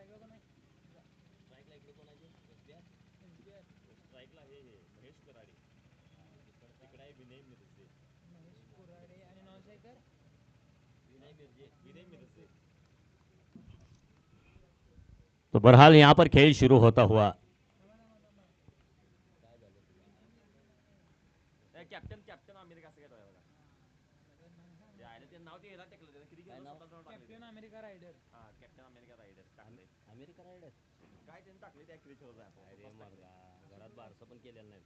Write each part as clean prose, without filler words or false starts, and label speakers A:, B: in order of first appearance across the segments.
A: स्ट्राईकला इकडे कोणाचे एसबीआर स्ट्राईकला हे महेश कराडे तिकडे आहे विनय मिरजे विनय मिरजे.
B: तो बहरहाल यहां पर खेल शुरू होता हुआ
A: कॅप्टन कॅप्टन अमेरिका असं काय बघा ते नाव ते ह्याला टेकलं त्यानं किती गेलं कॅप्टन अमेरिका रायडर. हा कॅप्टन अमेरिका रायडर टाकले
B: अमेरिका रायडर
A: काय त्यांनी टाकले त्या क्रिकेटवर
B: घरात बारसं पण केलेलं नाही.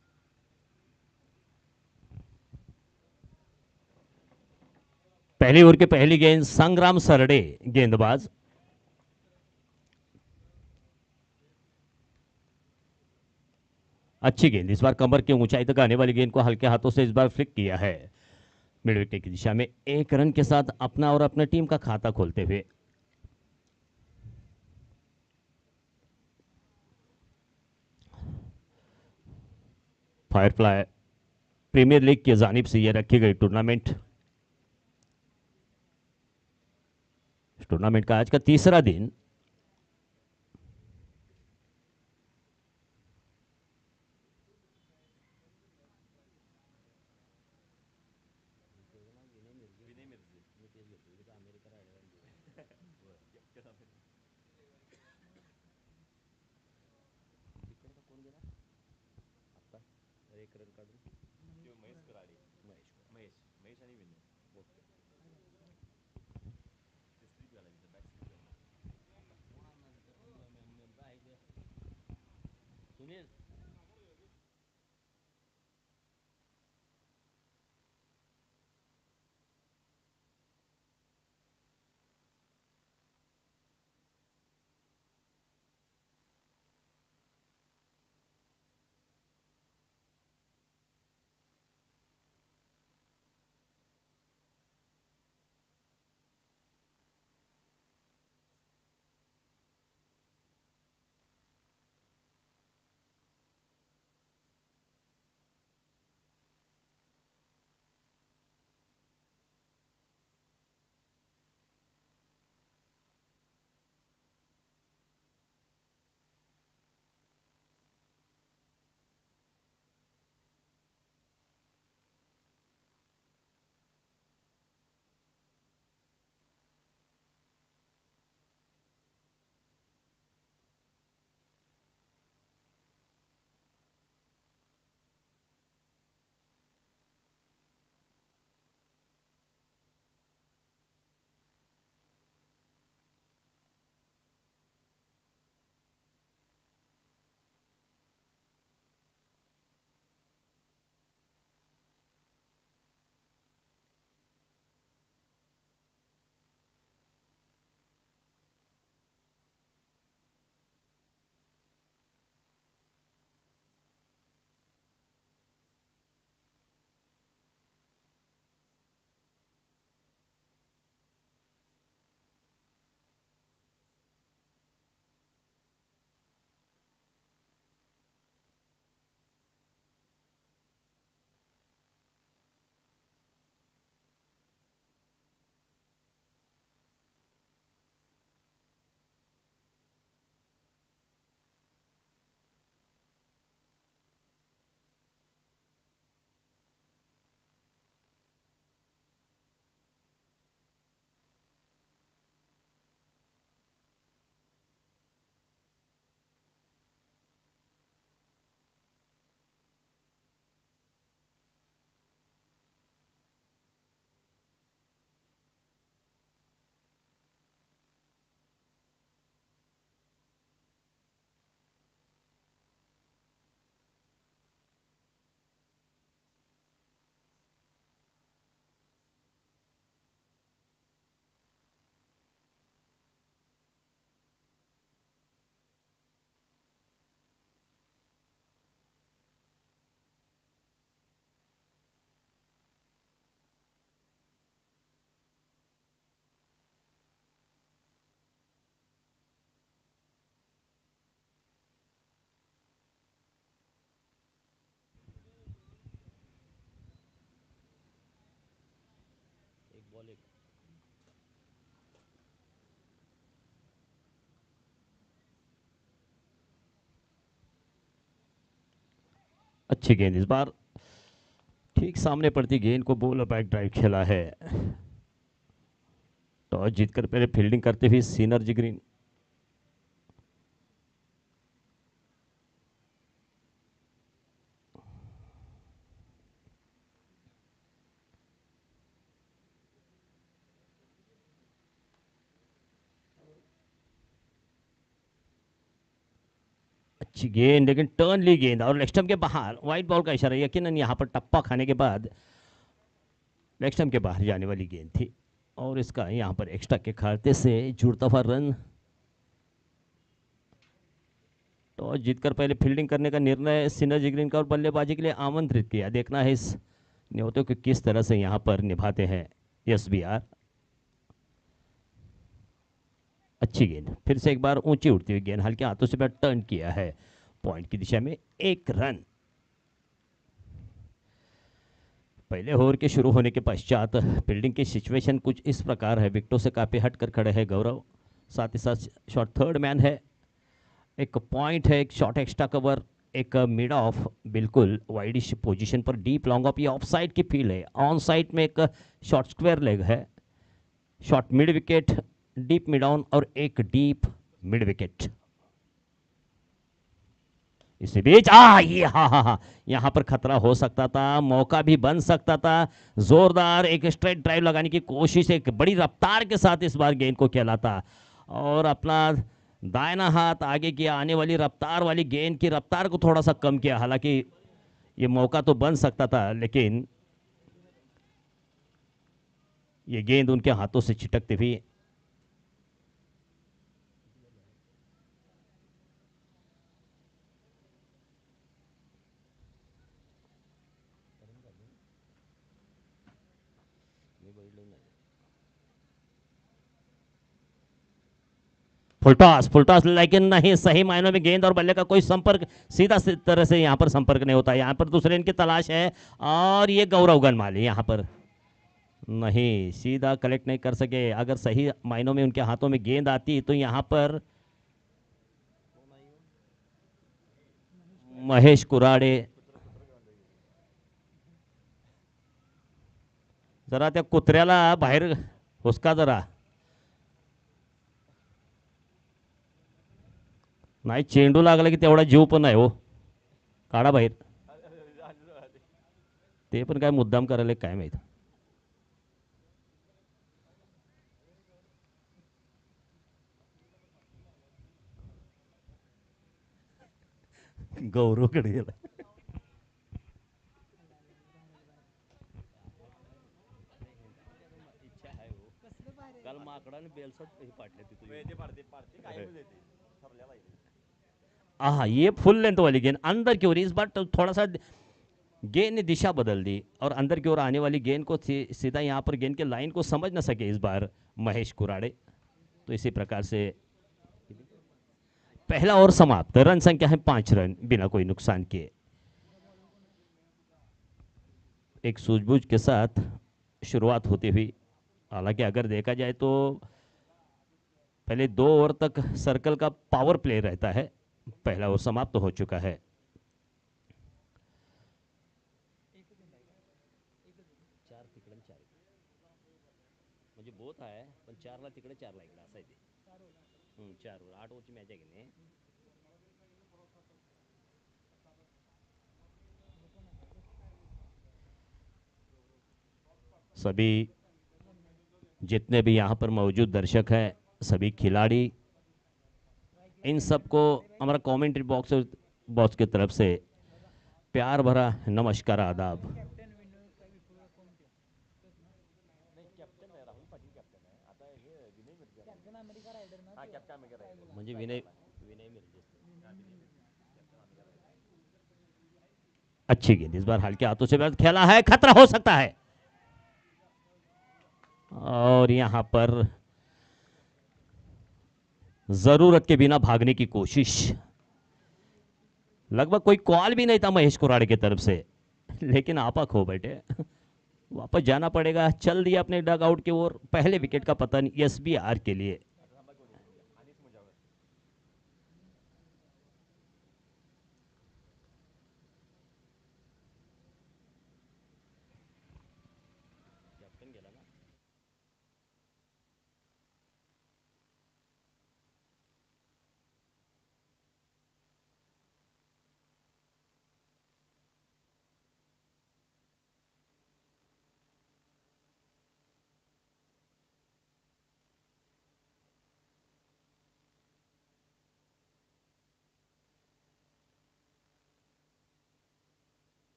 B: पहली ओवर की पहली गेंद संग्राम सरडे गेंदबाज. अच्छी गेंद, इस बार कमर की ऊंचाई तक आने वाली गेंद को हल्के हाथों से इस बार फ्लिक किया है मिड विकेट की दिशा में, एक रन के साथ अपना और अपने टीम का खाता खोलते हुए. फायरफ्लाई प्रीमियर लीग की जानिब से यह रखी गई टूर्नामेंट. टूर्नामेंट का आज का तीसरा दिन.
A: Vinay Mirje America rider captain America
B: कोण गेला आता एक रन काढून
A: महेश कराडे महेश आणि विनय
B: ओके.
A: ते स्लिप झाला तिथं बॅक स्लिप झाला
B: सुनील
A: एक बॉल एक
B: अच्छी गेंद इस बार ठीक सामने पड़ती गेंद को बॉल और बैक ड्राइव खेला है। टॉस जीतकर पहले फील्डिंग करते हुए सिनर्जी ग्रीन। अच्छी गेंद लेकिन टर्न ली गेंद और लेग स्टंप के बाहर। वाइट बॉल का इशारा, यकीनन यहां पर टप्पा खाने के बाद लेग स्टंप के बाहर जाने वाली गेंद थी और इसका यहां पर एक्स्ट्रा के खाते से जुड़ता हुआ रन। टॉस जीतकर पहले फील्डिंग करने का निर्णय सिनर्जी ग्रीन का और बल्लेबाजी के लिए आमंत्रित किया। देखना है इस न्योते को किस तरह से यहां पर निभाते हैं SBR। अच्छी गेंद, फिर से एक बार ऊंची उड़ती हुई गेंद हल्के हाथों से बैट टर्न किया है पॉइंट की दिशा में। 1 रन। पहले ओवर के शुरू होने के पश्चात फील्डिंग की सिचुएशन कुछ इस प्रकार है। विकेटों से काफी हटकर खड़े हैं गौरव, साथ ही साथ शॉर्ट थर्ड मैन है, एक पॉइंट है, एक शॉर्ट एक्स्ट्रा कवर, एक मिड ऑफ बिल्कुल widish position per deep long of. ये ऑफ साइड की फील्ड है। ऑन साइड में एक शॉर्ट स्क्वायर लेग है, short mid wicket, deep mid on और एक डीप मिड विकेट। इसी बीच ये हा यहां पर खतरा हो सकता था, मौका भी बन सकता था। जोरदार एक स्ट्रेट ड्राइव लगाने की कोशिश, एक बड़ी रफ्तार के साथ इस बार गेंद को खेला था और अपना दाहिना हाथ आगे किया। आने वाली रफ्तार वाली गेंद की रफ्तार को थोड़ा सा कम किया। हालांकि ये मौका तो बन सकता था लेकिन ये गेंद उनके हाथों से छिटकती हुई फुलटॉस लेकिन नहीं, सही मायनों में गेंद और बल्ले का कोई संपर्क सीधा तरह से यहां पर संपर्क नहीं होता। यहां पर दूसरे इनकी तलाश है और ये गौरव गनमाली यहां पर नहीं, सीधा कलेक्ट नहीं कर सके। अगर सही मायनों में उनके हाथों में गेंद आती तो यहां पर महेश कुराडे जरा त्या कुत्र्याला बाहेर हुसका जरा। नाही, चेंडू लागला की तेवढा जीव पण नाही हो, काढा बाहेर। ते पण काय मुद्दाम करायला काय माहित। गौरवकडे गेला। काल माकडाने बेलसट पाडले ये फुल लेंथ वाली गेंद अंदर की ओर। इस बार थोड़ा सा गेंद ने दिशा बदल दी और अंदर की ओर आने वाली गेंद को सीधा यहां पर गेंद के लाइन को समझ ना सके इस बार महेश कुराड़े। तो इसी प्रकार से पहला ओवर समाप्त। रन संख्या है 5 रन बिना कोई नुकसान के। एक सूझबूझ के साथ शुरुआत होती हुई, हालांकि अगर देखा जाए तो पहले 2 ओवर तक सर्कल का पावर प्ले रहता है। पहला ओवर समाप्त हो चुका है। म्हणजे बोथ आहे पण 4ला तिकडे 4ला इकडे असं आहे ते 4 ओवर 8 ओव्हरची मॅच आहे की नाही। सभी जितने भी यहाँ पर मौजूद दर्शक हैं, सभी खिलाड़ी, इन सबको हमारा कमेंट्री बॉक्स की तरफ से प्यार भरा नमस्कार आदाब। म्हणजे विनय अच्छी गेंद इस बार हल्के हाथों से खेला है, खतरा हो सकता है और यहां पर जरूरत के बिना भागने की कोशिश। लगभग कोई कॉल भी नहीं था महेश कुराड़े की तरफ से, लेकिन आपा खो बैठे। वापस जाना पड़ेगा। चल दिया अपने डग आउट की ओर। पहले विकेट का पतन SBR के लिए।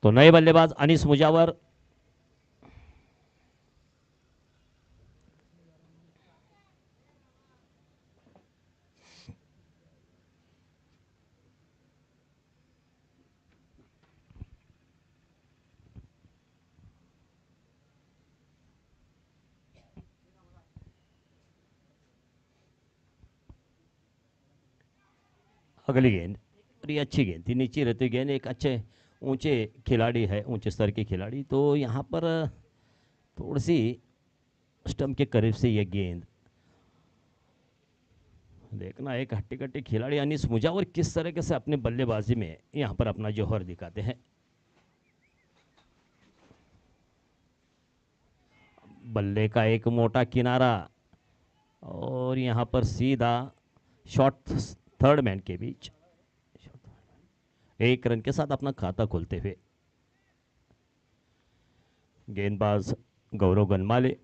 B: तो नए बल्लेबाज अनीस मुजावर, अगली गेंद, और ये अच्छी गेंद थी, नीचे रहती गेंद, एक अच्छे ऊंचे खिलाड़ी है, ऊंचे स्तर के खिलाड़ी, तो यहाँ पर थोड़ी सी स्टंप के करीब से ये गेंद देखना, एक हट्टी कट्टी खिलाड़ी अनीस मुजावर किस तरीके से अपने बल्लेबाजी में यहाँ पर अपना जौहर दिखाते हैं। बल्ले का एक मोटा किनारा और यहाँ पर सीधा शॉट थर्ड मैन के बीच, एक रन के साथ अपना खाता खोलते हुए गेंदबाज गौरव गनमाले।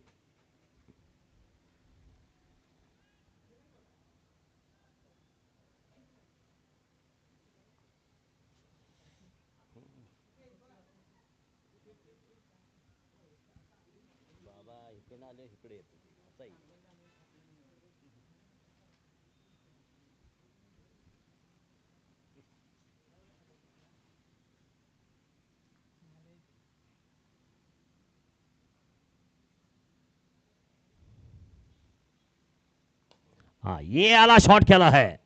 B: हाँ, ये आला शॉट खेला है,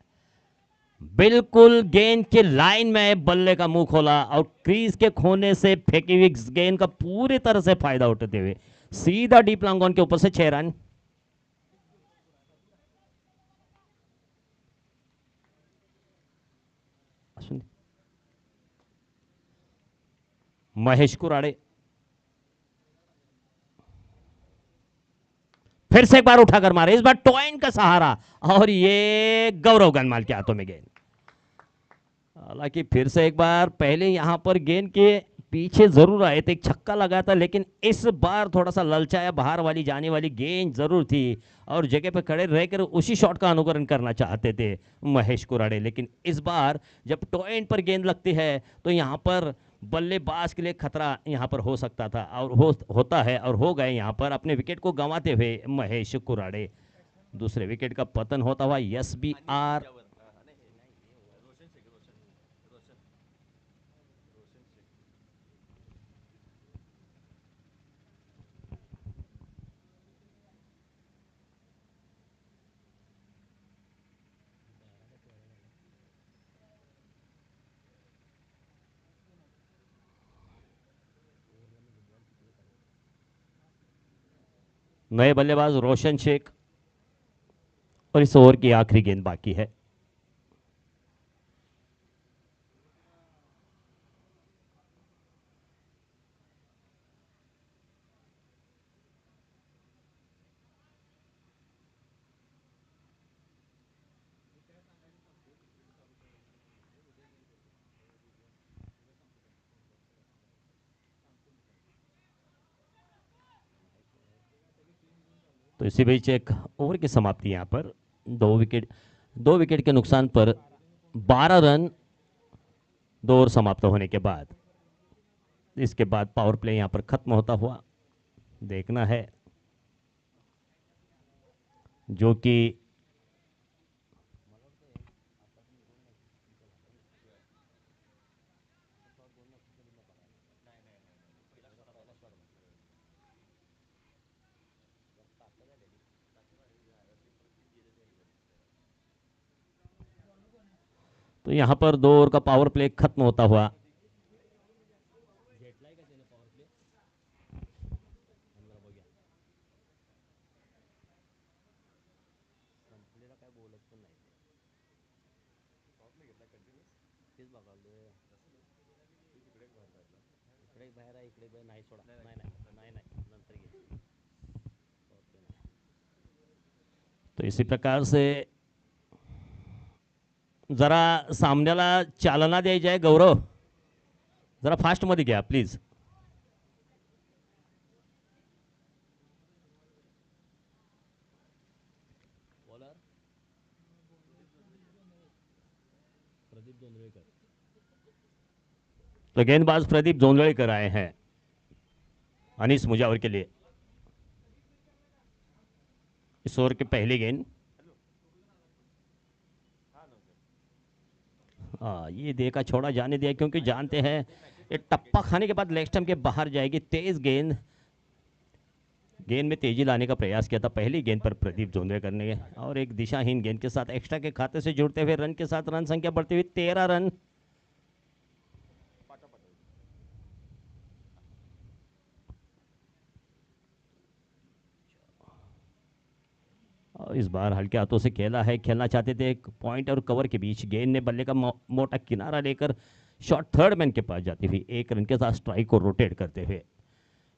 B: बिल्कुल गेंद के लाइन में बल्ले का मुंह खोला और क्रीज के खोने से फेंकी हुई गेंद का पूरी तरह से फायदा उठाते हुए सीधा डीप लॉन्ग ऑन के ऊपर से 6 रन। महेश कुराड़े फिर से एक बार उठाकर मारे, इस बार टॉइन का सहारा, और ये गौरव गनमाल के हाथों में गेंद। हालांकि फिर से एक बार, पहले यहां पर गेंद के पीछे जरूर आए थे, एक छक्का लगा था, लेकिन इस बार थोड़ा सा ललचाया, बाहर वाली जाने वाली गेंद जरूर थी और जगह पे खड़े रहकर उसी शॉट का अनुकरण करना चाहते थे महेश कुराड़े, लेकिन इस बार जब टॉइन पर गेंद लगती है तो यहां पर बल्लेबाज के लिए खतरा यहां पर हो सकता था और होता है, और हो गए यहां पर अपने विकेट को गंवाते हुए महेश कुराड़े। दूसरे विकेट का पतन होता हुआ SBR। नए बल्लेबाज रोशन शेख, और इस ओवर की आखिरी गेंद बाकी है। तो इसी बीच एक ओवर की समाप्ति यहां पर, 2 विकेट, 2 विकेट के नुकसान पर 12 रन, 2 ओवर समाप्त होने के बाद। इसके बाद पावर प्ले यहां पर खत्म होता हुआ देखना है, जो कि तो यहां पर 2 ओवर का पावर प्ले खत्म होता हुआ, तो इसी प्रकार से जरा सामन्याला चालना द्यायची जाए, गौरव जरा फास्ट मध्ये घ्या प्लीज। तो गेंदबाज प्रदीप जोंदड़ेकर आए हैं अनीस मुजावर के लिए। इस ओवर की पहली गेंद। ये देखा, छोड़ा जाने दिया क्योंकि जानते हैं ये टप्पा खाने के बाद लेग स्टंप के बाहर जाएगी। तेज गेंद, गेंद में तेजी लाने का प्रयास किया था पहली गेंद पर प्रदीप जोंदड़ेकर ने, और एक दिशाहीन गेंद के साथ एक्स्ट्रा के खाते से जुड़ते हुए रन के साथ रन संख्या बढ़ती हुई 13 रन। और इस बार हल्के हाथों से खेलना चाहते थे। एक पॉइंट और कवर के बीच गेंद ने बल्ले का मोटा किनारा लेकर शॉट थर्ड मैन के पास जाती हुई 1 रन के साथ स्ट्राइक को रोटेट करते हुए,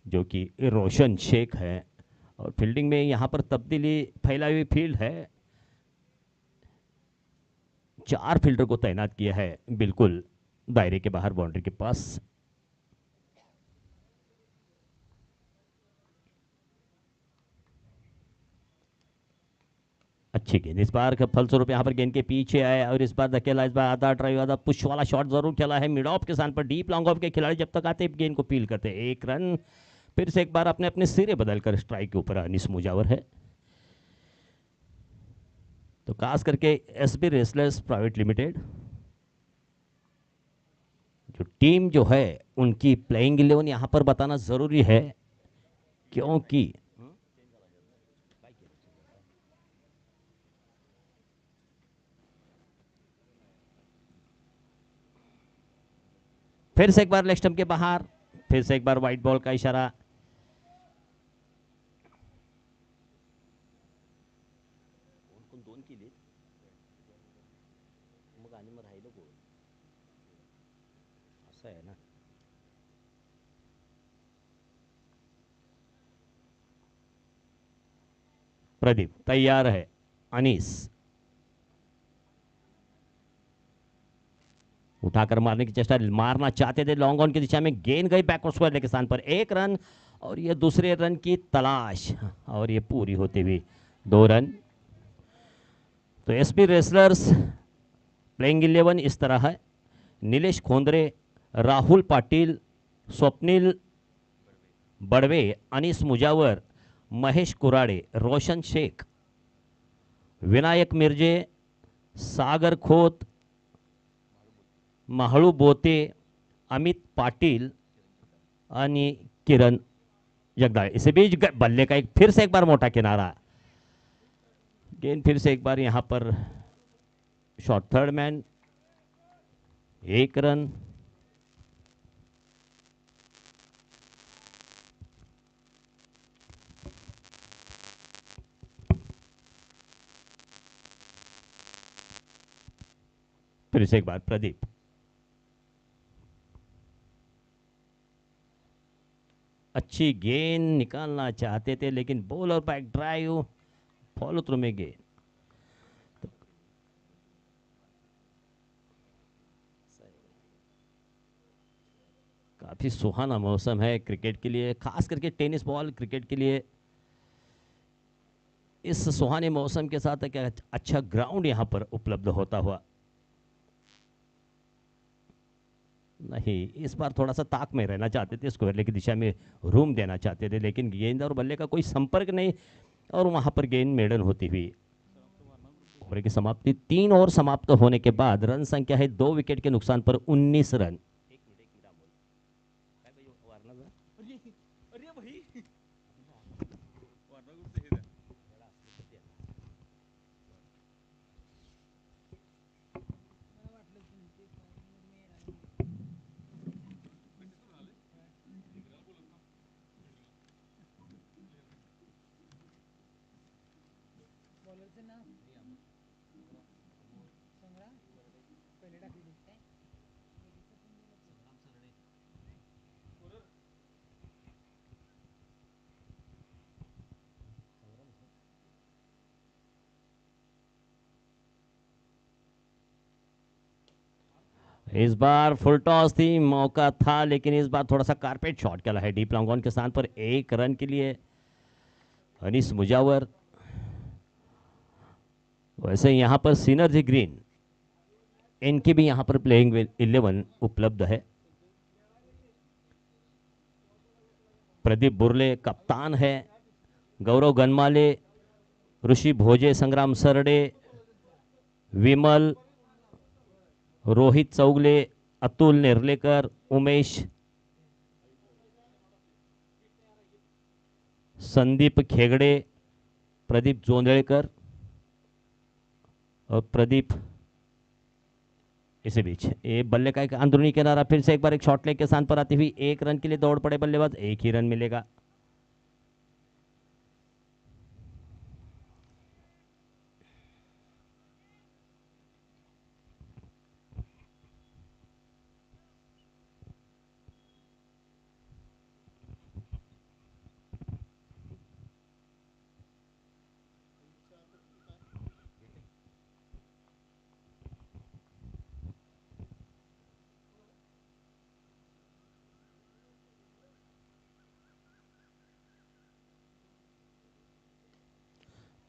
B: जो कि रोशन शेख है। और फील्डिंग में यहाँ पर तब्दीली, फैलाई हुई फील्ड है, 4 फील्डर को तैनात किया है बिल्कुल दायरे के बाहर बाउंड्री के पास। अच्छी गेंद इस बार, फलस्वरूप यहाँ पर गेंद के पीछे आए और इस बार धकेला, इस बार आधा ड्राइव आधा पुश वाला शॉट जरूर खेला है मिड ऑफ के स्थान पर। डीप लॉन्ग ऑफ के खिलाड़ी जब तक आते गेंद को पील करते। 1 रन। फिर से एक बार अपने अपने सिरे बदलकर स्ट्राइक के ऊपर अनीस मुजावर है। तो खास करके एसबी रेसलर्स प्राइवेट लिमिटेड जो टीम जो है उनकी प्लेइंग 11 यहां पर बताना जरूरी है, क्योंकि फिर से एक बार लेग स्टंप के बाहर, फिर से एक बार व्हाइट बॉल का इशारा। है ना, प्रदीप तैयार है। अनीस उठाकर मारने की चेष्टा, मारना चाहते थे लॉन्ग ऑन की दिशा में, गेंद गई बैकवर्ड स्क्वायर के स्थान पर। 1 रन और ये दूसरे रन की तलाश, और ये पूरी होती हुई 2 रन। तो एसपी रेसलर्स प्लेइंग 11 इस तरह है। नीलेश खोंदरे, राहुल पाटिल, स्वप्निल बड़वे, अनीस मुजावर, महेश कुराड़े, रोशन शेख, विनायक मिर्जे, सागर खोत, महाळू बोते, अमित पाटिल आणि किरण जगदाळे। इसी बीच बल्ले का फिर से एक बार मोटा किनारा, गेंद फिर से एक बार यहां पर शॉट थर्ड मैन। 1 रन। फिर से एक बार प्रदीप, अच्छी गेंद निकालना चाहते थे लेकिन बॉल और बैक ड्राइव, फॉलो थ्रू में गेंद। काफी सुहाना मौसम है क्रिकेट के लिए, खास करके टेनिस बॉल क्रिकेट के लिए। इस सुहाने मौसम के साथ एक अच्छा ग्राउंड यहां पर उपलब्ध होता हुआ नहीं, इस बार थोड़ा सा ताक में रहना चाहते थे, स्क्वायर की दिशा में रूम देना चाहते थे, लेकिन गेंद और बल्ले का कोई संपर्क नहीं और वहां पर गेंद मेडन होती हुई ओवर की समाप्ति। 3 ओवर समाप्त होने के बाद रन संख्या है 2 विकेट के नुकसान पर 19 रन। इस बार फुल टॉस थी, मौका था, लेकिन इस बार थोड़ा सा कारपेट शॉट खेला है डीप लॉन्ग ऑन के स्थान पर। 1 रन के लिए अनीस मुजावर। वैसे यहां पर सिनर्जी ग्रीन, इनकी भी यहां पर प्लेइंग 11 उपलब्ध है। प्रदीप बुर्ले कप्तान है, गौरव गनमाले, ऋषि भोजे, संग्राम सरडे, विमल, रोहित चौगले, अतुल नेर्लेकर, उमेश, संदीप खेगड़े, प्रदीप जोंधळेकर और प्रदीप इसी बीच ये बल्ले का एक अंदरूनी किनारा, फिर से एक बार एक शॉट लेग के स्थान पर आती हुई 1 रन के लिए दौड़ पड़े बल्लेबाज, 1 ही रन मिलेगा।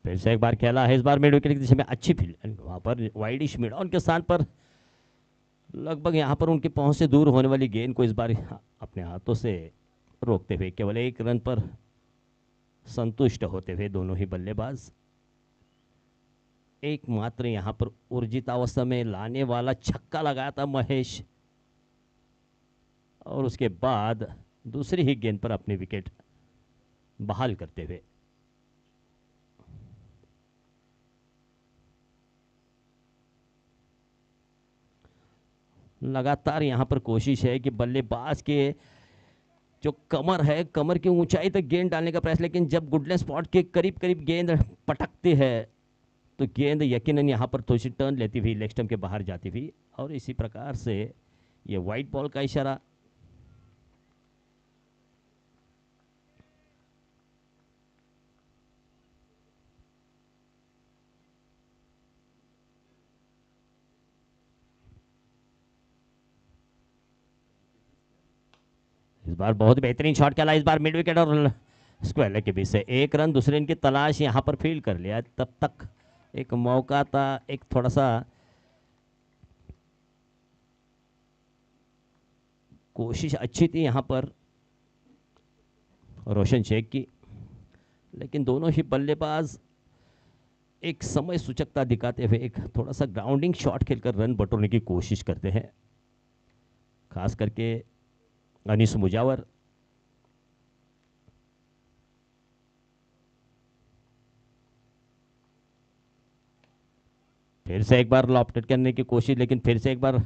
B: फिर से एक बार खेला है, इस बार मिड विकेट की दिशा में अच्छी फील्ड, वहां पर वाइडिश मिड ऑन के स्थान पर लगभग यहां पर उनके पहुंच से दूर होने वाली गेंद को इस बार अपने हाथों से रोकते हुए केवल 1 रन पर संतुष्ट होते हुए दोनों ही बल्लेबाज। एकमात्र यहां पर ऊर्जितावस्था में लाने वाला छक्का लगाया था महेश, और उसके बाद दूसरी ही गेंद पर अपनी विकेट बहाल करते हुए लगातार यहां पर कोशिश है कि बल्लेबाज के जो कमर है, कमर की ऊंचाई तक गेंद डालने का प्रयास, लेकिन जब गुडले स्पॉट के करीब करीब गेंद पटकती है तो गेंद यकीनन यहां पर थोड़ी सी टर्न लेती हुई लेग स्टंप के बाहर जाती हुई, और इसी प्रकार से ये वाइट बॉल का इशारा। इस बार बहुत बेहतरीन शॉट खेला, इस बार मिड विकेट और स्क्वायर लेग के बीच से 1 रन, दूसरे रन की तलाश यहां पर फील्ड कर लिया, तब तक एक मौका था, एक थोड़ा सा कोशिश अच्छी थी यहां पर रोशन शेख की, लेकिन दोनों ही बल्लेबाज एक समय सूचकता दिखाते हुए एक थोड़ा सा ग्राउंडिंग शॉट खेलकर रन बटोरने की कोशिश करते हैं, खास करके अनीस मुजावर। फिर से एक बार लॉफ्टेड करने की कोशिश, लेकिन फिर से एक बार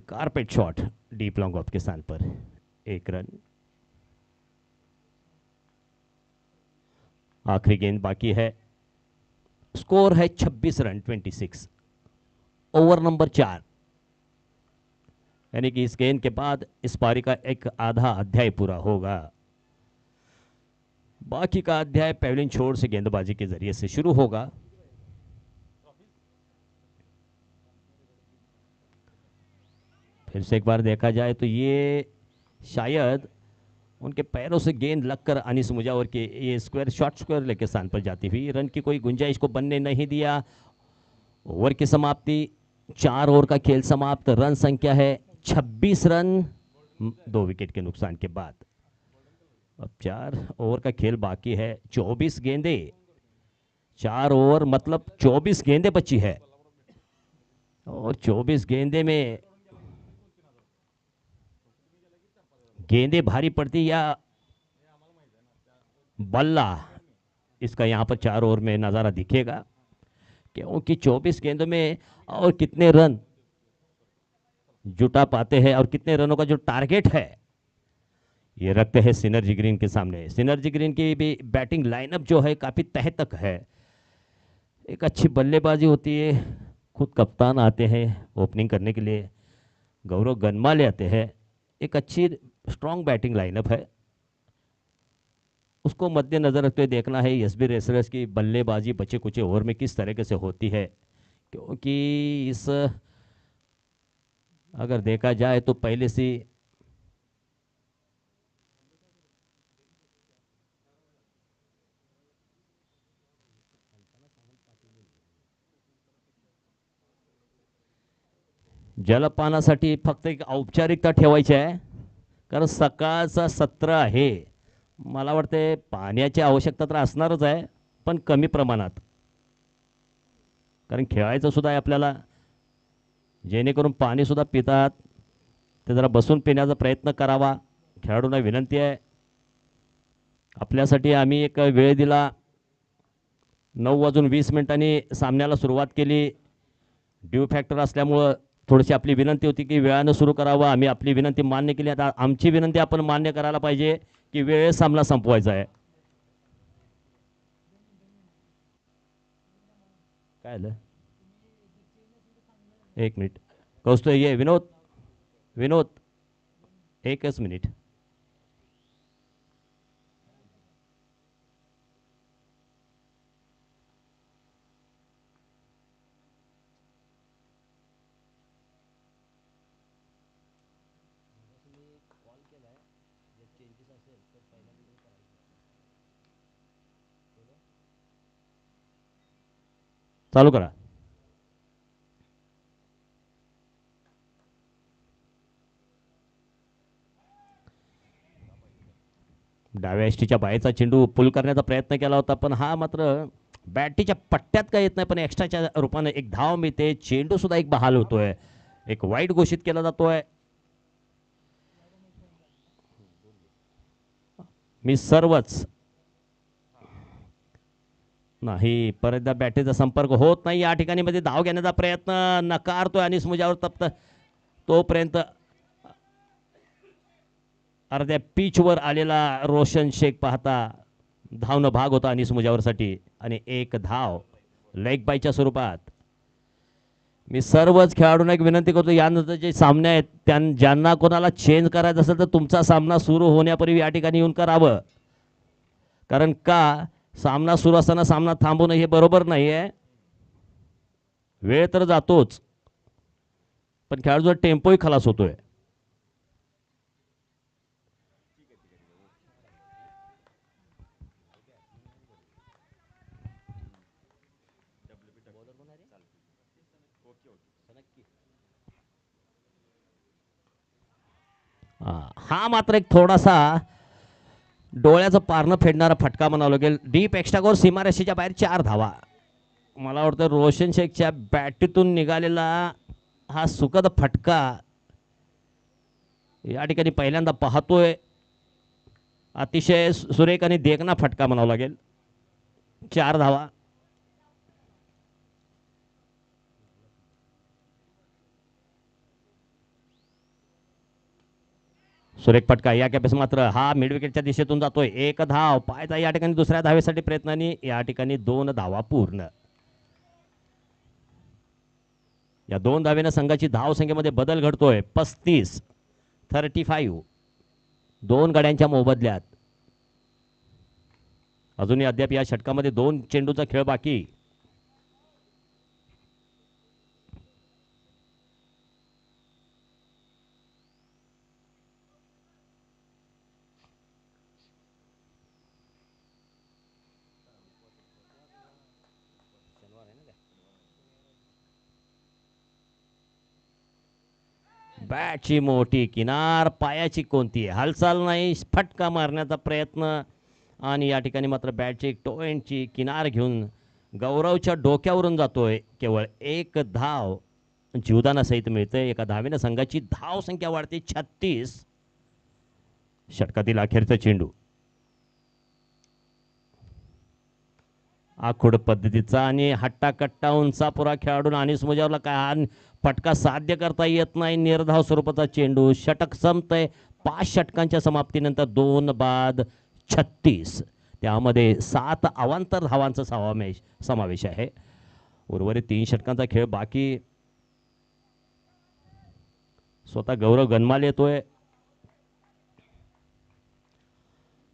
B: carpet shot deep long off के स्थान पर 1 रन। आखिरी गेंद बाकी है, स्कोर है 26 रन 26, ओवर नंबर 4, यानी कि इस गेंद के बाद इस पारी का एक आधा अध्याय पूरा होगा, बाकी का अध्याय पहले छोर से गेंदबाजी के जरिए से शुरू होगा। फिर से एक बार देखा जाए तो ये शायद उनके पैरों से गेंद लगकर अनीस मुजावर के ये स्क्वायर शॉर्ट स्क्वायर लेके स्थान पर जाती हुई, रन की कोई गुंजाइश को बनने नहीं दिया। ओवर की समाप्ति, 4 ओवर का खेल समाप्त, रन संख्या है 26 रन 2 विकेट के नुकसान के बाद। अब 4 ओवर का खेल बाकी है, 24 गेंदे, 4 ओवर मतलब 24 गेंदे बची है, और 24 गेंदे में गेंदे भारी पड़ती या बल्ला, इसका यहां पर 4 ओवर में नजारा दिखेगा, क्योंकि 24 गेंदों में और कितने रन जुटा पाते हैं और कितने रनों का जो टारगेट है ये रखते हैं सिनर्जी ग्रीन के सामने। सिनर्जी ग्रीन की भी बैटिंग लाइनअप जो है काफी तह तक है, एक अच्छी बल्लेबाजी होती है, खुद कप्तान आते हैं ओपनिंग करने के लिए, गौरव गनमाले आते हैं, एक अच्छी स्ट्रॉन्ग बैटिंग लाइनअप है, उसको मद्देनजर रखते हुए देखना है एसबी रेसलर्स की बल्लेबाजी बचे कुछ ओवर में किस तरीके से होती है, क्योंकि इस अगर देखा जाए तो पहले से जलपानासाठी फक्त एक औपचारिकता ठेवायची आहे, कारण सकाळचा 17 आहे, मला वाटते पाण्याची आवश्यकता तर असणारच आहे, पण कमी प्रमाणात. कारण खेळायचं सुद्धा आहे आपल्याला, जेणेकरून पाणी सुद्धा पितात ते जरा बसून पिण्याचा प्रयत्न करावा. खेळाडूंना विनंती आहे. आपल्यासाठी आम्ही एक वेळ दिला, 9:20 सामन्याला सुरुवात केली. ड्यू फॅक्टर असल्यामुळं थोडीशी आपली विनंती होती की वेळानं सुरू करावं. आम्ही आपली विनंती मान्य केली. आता आमची विनंती आपण मान्य करायला पाहिजे की वेळेत सामना संपवायचा आहे. काय झालं? एक मिनिट कौस्तुभ, ये विनोद, विनोद, एकच मिनिट. चालू करा. डाव्या एसटीच्या बाहेरचा चेंडू पुल करण्याचा प्रयत्न केला होता, पण हा मात्र बॅटीच्या पट्ट्यात काय येत नाही, पण एक्स्ट्राच्या रूपाने एक धाव मिळते. चेंडू सुद्धा एक बहाल होतोय, एक वाईट घोषित केला जातोय. मी सर्वच नाही, परत एकदा बॅटीचा संपर्क होत नाही. या ठिकाणी मध्ये धाव घेण्याचा प्रयत्न नकारतोय अनिस मुजावर. तप्त तोपर्यंत अर्ध्या पिचवर आलेला रोशन शेख पाहता धावणं भाग होता अनिस मुजावरसाठी, आणि एक धाव लेग बायच्या स्वरूपात. मी सर्वच खेळाडूंना एक विनंती करतो, यानंतर जे सामने आहेत ज्यांना कोणाला चेंज करायचं असेल तर तुमचा सामना सुरू होण्यापूर्वी या ठिकाणी येऊन करावं. कारण का सामना सुरू असताना सामना थांबवणं हे बरोबर नाही आहे. वेळ तर जातोच, पण खेळाडूचा टेम्पोही खलास होतोय. हा मात्र एक थोडासा डोळ्याचं पारणं फेडणारा फटका म्हणावं लागेल. डीप एक्स्ट्रा सीमारेषेच्या बाहेर 4 धावा. मला वाटतं रोशन शेखच्या बॅटीतून निघालेला हा सुखद फटका या ठिकाणी पहिल्यांदा पाहतोय. अतिशय सुरेख आणि देखना फटका म्हणावा लागेल. 4 धावा. सुरेख फटका. या कॅपेस मात्र हा मिड विकेटच्या दिशेतून जातोय. एक धाव पाहायचा या ठिकाणी दुसऱ्या धावेसाठी प्रयत्नांनी. या ठिकाणी 2 धावा पूर्ण. या 2 धावेनं संघाची धाव संख्येमध्ये बदल घडतोय. 35 2 गड्यांच्या मोबदल्यात. अजूनही अद्याप या षटकामध्ये 2 चेंडूचा खेळ बाकी. बॅटची मोठी किनार, पायाची कोणती हालचाल नाही, फटका मारण्याचा प्रयत्न, आणि या ठिकाणी मात्र बॅटची टोएंटची किनार घेऊन गौरवच्या डोक्यावरून जातोय. केवळ एक धाव जीवदानासहित मिळते. एका धावेनं संघाची धाव संख्या वाढते 36. षटकातील अखेरचा चेंडू आखूड पद्धतीचा आणि हट्टाकट्टा उंचापुरा खेळाडून अनिस मुजावरला काय फटका साध्य करता येत नाही. निर्धाव स्वरूपाचा चेंडू. षटक संपतंय. 5 षटकांच्या समाप्तीनंतर 2 बाद 36. त्यामध्ये 7 अवांतर धावांचा समावेश आहे. उर्वरित 3 षटकांचा खेळ बाकी. स्वतः गौरव गनमाल येतोय.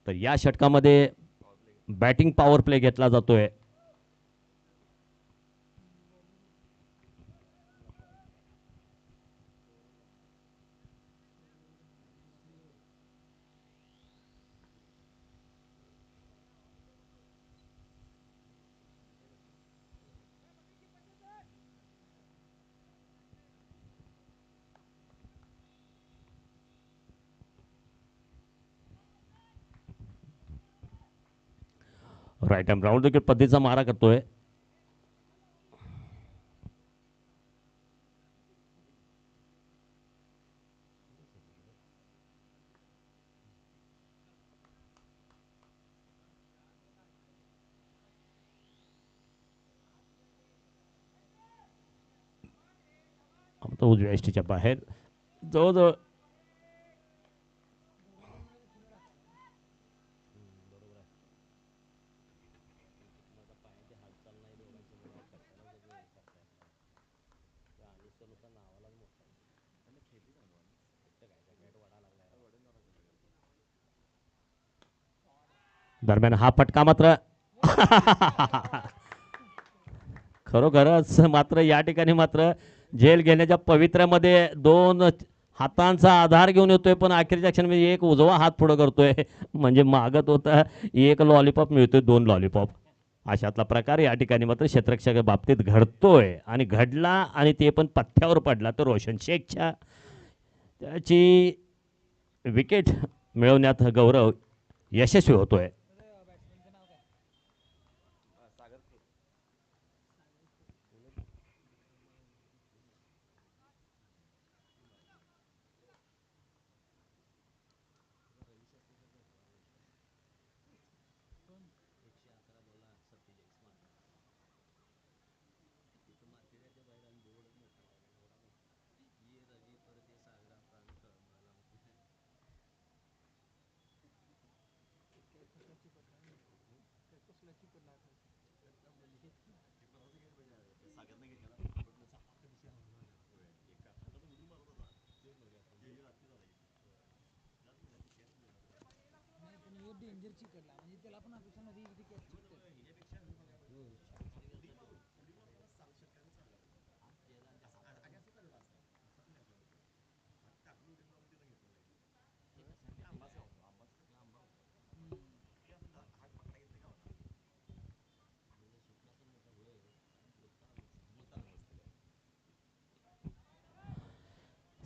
B: तर या षटकामध्ये बॅटिंग पॉवर प्ले घेतला जातोय. राईट हँड राऊंड विकेट पद्धतीचा मारा करतोय. तो उजव्या एसटीच्या बाहेर जवळजवळ दरम्यान हा फटका मात्र खरोखरच मात्र या ठिकाणी मात्र झेल घेण्याच्या पवित्र्यामध्ये दोन हातांचा आधार घेऊन येतोय, पण अखेरच्या क्षणी एक उजवा हात पुढे करतोय म्हणजे मागत होता एक लॉलीपॉप मिळतोय 2 लॉलीपॉप. अशातला प्रकार या ठिकाणी मात्र क्षेत्ररक्षक बाबतीत घडतोय आणि घडला आणि ते पण पथ्यावर पडला तर रोशन शेखच्या त्याची विकेट मिळवण्यात गौरव यशस्वी होतोय.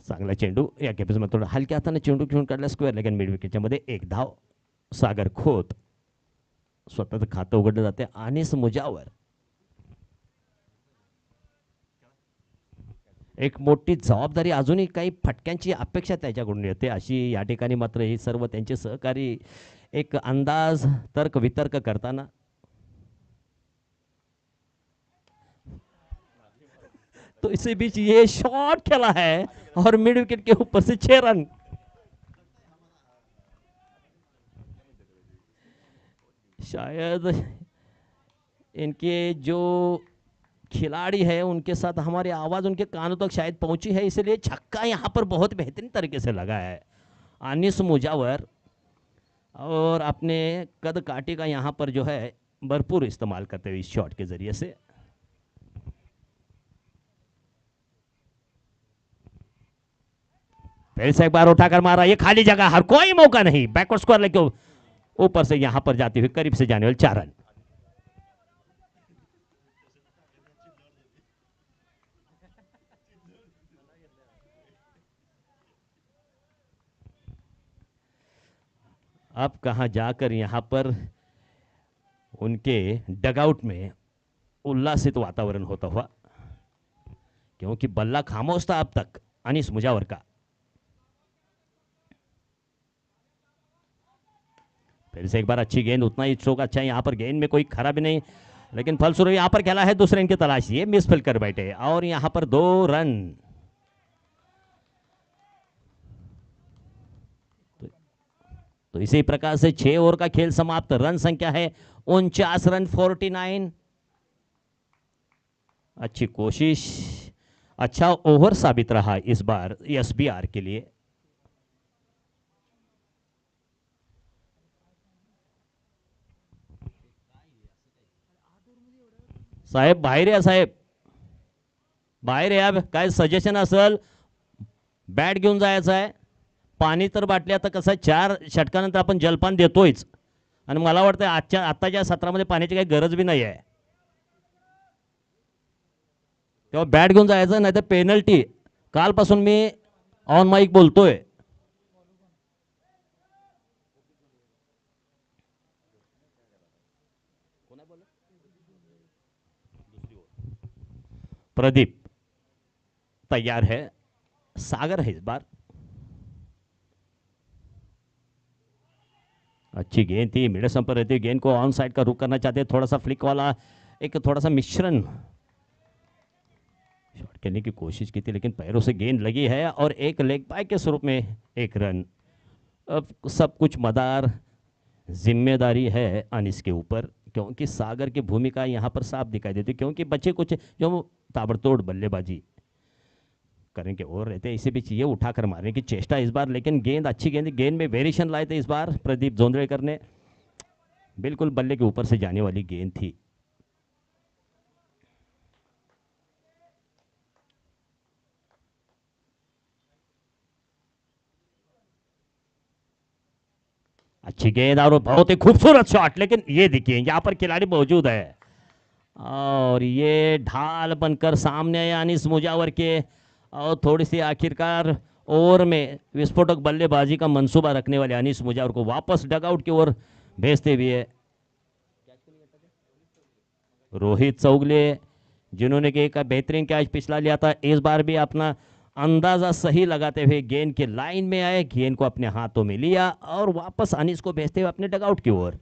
B: चांगला चेंडू या केपेसमध्ये थोडा हलक्या हाताने चेंडू घेऊन काढला स्क्वेअर लेग मिड विकेटच्या मध्ये 1 धाव. सागर खोत स्वतःचं खातं उघडलं जाते. अनिस मुजावर एक मोठी जबाबदारी, अजूनही काही फटक्यांची अपेक्षा त्याच्याकडून येते अशी या ठिकाणी मात्र हे सर्व त्यांचे सहकारी एक अंदाज तर्क वितर्क करताना तो इसी बीच ये शॉट खेला है और मिड विकेट के ऊपर से 6 रन. शायद इनके जो खिलाड़ी है उनके साथ हमारी आवाज़ उनके कानों तक शायद पहुंची है, इसलिए छक्का यहाँ पर बहुत बेहतरीन तरीके से लगा है अनिस मुजावर और अपने कद काठी का यहाँ पर जो है भरपूर इस्तेमाल करते हुए इस शॉट के जरिए से. फिर से एक बार उठाकर मारा, ये खाली जगह, हर कोई मौका नहीं, बैकवर्ड स्क्वायर लेके ऊपर से यहां पर जाती हुई करीब से जाने वाले 4 रन. अब कहां जाकर यहां पर उनके डगआउट में उल्लासित वातावरण होता हुआ, क्योंकि बल्ला खामोश था अब तक अनिस मुजावर का. फिर से एक बार अच्छी गेंद, उतना ही स्ट्रोक अच्छा है, यहाँ पर गेंद में कोई खराबी नहीं, लेकिन फलस्वरूप यहाँ पर खेला है दूसरे इनकी तलाश, ये मिसफील्ड कर बैठे और यहाँ पर 2 रन. तो इसी प्रकार से 6 ओवर का खेल समाप्त. रन संख्या है 49 रन 49. अच्छी कोशिश, अच्छा ओवर साबित रहा इस बार एसबीआर के लिए. साहेब बाहेर या, साहेब बाहेर या. काय सजेशन असेल, बॅट घेऊन जायचं आहे. पाणी तर बाटली आता कसं 4 षटकानंतर आपण जलपान देतोयच आणि मला वाटतं आत्ताच्या सत्रामध्ये पाण्याची काही गरज बी नाही आहे. तेव्हा बॅट घेऊन जायचं, नाही तर पेनल्टी. कालपासून मी ऑन माईक बोलतोय. प्रदीप तैयार है, सागर है इस बार। अच्छी गेंद थी, मिडल स्टंप पर रहती हुई गेंद को ऑन साइड का रुख करना चाहते, थोड़ा सा फ्लिक वाला एक थोड़ा सा मिश्रण शॉट खेलने की कोशिश की थी, लेकिन पैरों से गेंद लगी है और एक लेग बाय के स्वरूप में एक रन। अब सब कुछ मदार जिम्मेदारी है अनिस के ऊपर, क्योंकि सागर की भूमिका यहाँ पर साफ दिखाई देती है, क्योंकि बच्चे कुछ जो ताबड़तोड़ बल्लेबाजी करेंगे और रहते इसी बीच ये उठाकर मारने की चेष्टा इस बार, लेकिन गेंद अच्छी गेंद, गेंद में वेरिएशन लाए थे इस बार प्रदीप जोंधळेकर ने, बिल्कुल बल्ले के ऊपर से जाने वाली गेंद थी। अच्छी गेंद और बहुत ही खूबसूरत शॉट, लेकिन ये देखिए यहाँ पर खिलाड़ी मौजूद है और ये ढाल बनकर सामने आया अनिस मुजावर के, और थोड़ी सी आखिरकार ओवर में विस्फोटक बल्लेबाजी का मंसूबा रखने वाले अनिस मुजावर को वापस डगआउट की ओर भेजते हुए रोहित चौगले, जिन्होंने कि एक बेहतरीन कैच पिछला लिया था, इस बार भी अपना अंदाजा सही लगाते हुए गेंद के लाइन में आए, गेंद को अपने हाथों में लिया और वापस अनिस को भेजते हुए अपने डगआउट की ओर।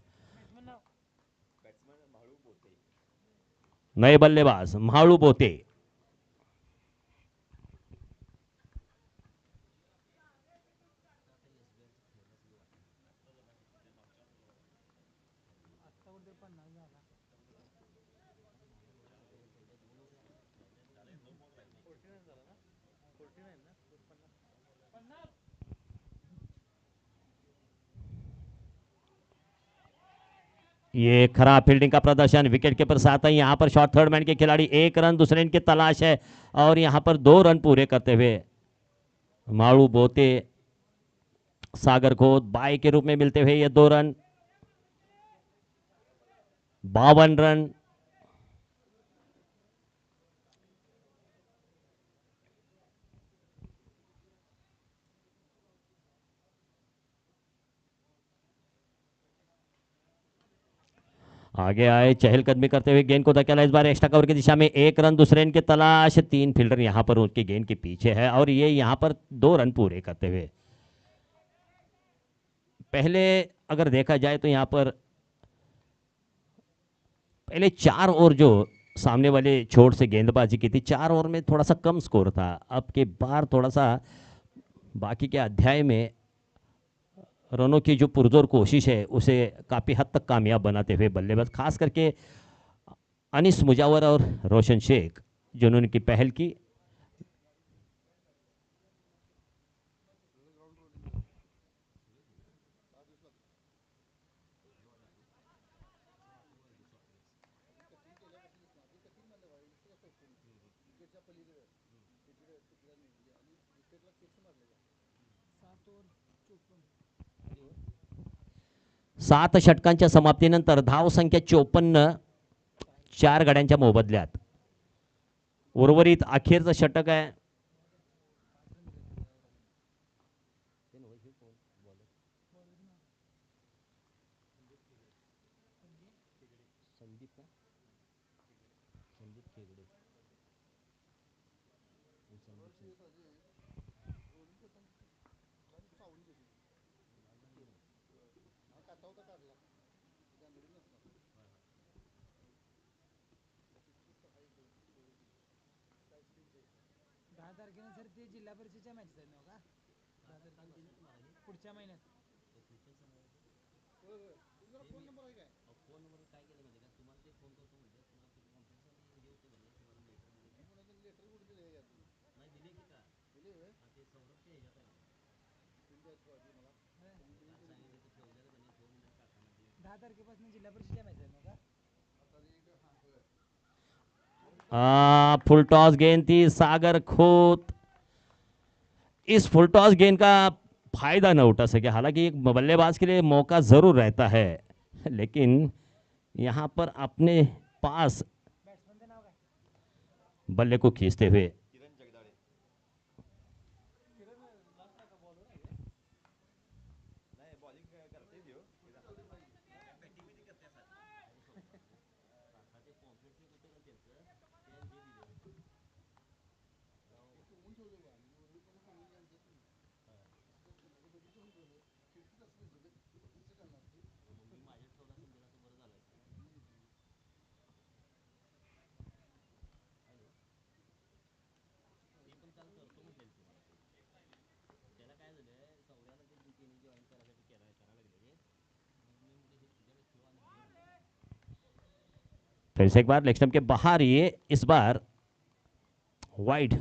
B: नए बल्लेबाज म्हाळू बोते। ये खराब फील्डिंग का प्रदर्शन, विकेट कीपर साथ है, यहां पर शॉर्ट थर्ड मैन के खिलाड़ी एक रन दूसरे रन की तलाश है और यहां पर 2 रन पूरे करते हुए माड़ू बोते सागर को बाई के रूप में मिलते हुए ये 2 रन, 52 रन। आगे आए चहलकदमी करते हुए गेंद को धकेला, इस बार एक्स्ट्रा कवर की दिशा में 1 रन दूसरे रन की तलाश, 3 फील्डर यहां पर उनकी गेंद के पीछे है और ये यहां पर 2 रन पूरे करते हुए। पहले अगर देखा जाए तो यहां पर पहले 4 ओवर जो सामने वाले छोर से गेंदबाजी की थी, 4 ओवर में थोड़ा सा कम स्कोर था, अब के बार थोड़ा सा बाकी के अध्याय में रनों की जो पुरजोर कोशिश है उसे काफ़ी हद तक कामयाब बनाते हुए बल्लेबाज खास करके अनिस मुजावर और रोशन शेख जिन्होंने की पहल की। सात षटकांच्या समाप्तीनंतर धाव संख्या 54, 4 गड्यांच्या मोबदल्यात उर्वरित अखेरचं षटक आहे। फुल टॉस गेंद थी, सागर खोत इस फुल टॉस गेंद का फायदा न उठा सके, हालांकि एक बल्लेबाज के लिए मौका जरूर रहता है, लेकिन यहां पर अपने पास बल्ले को खींचते हुए फिर से एक बार लेग स्टंप के बाहर, ये इस बार वाइड।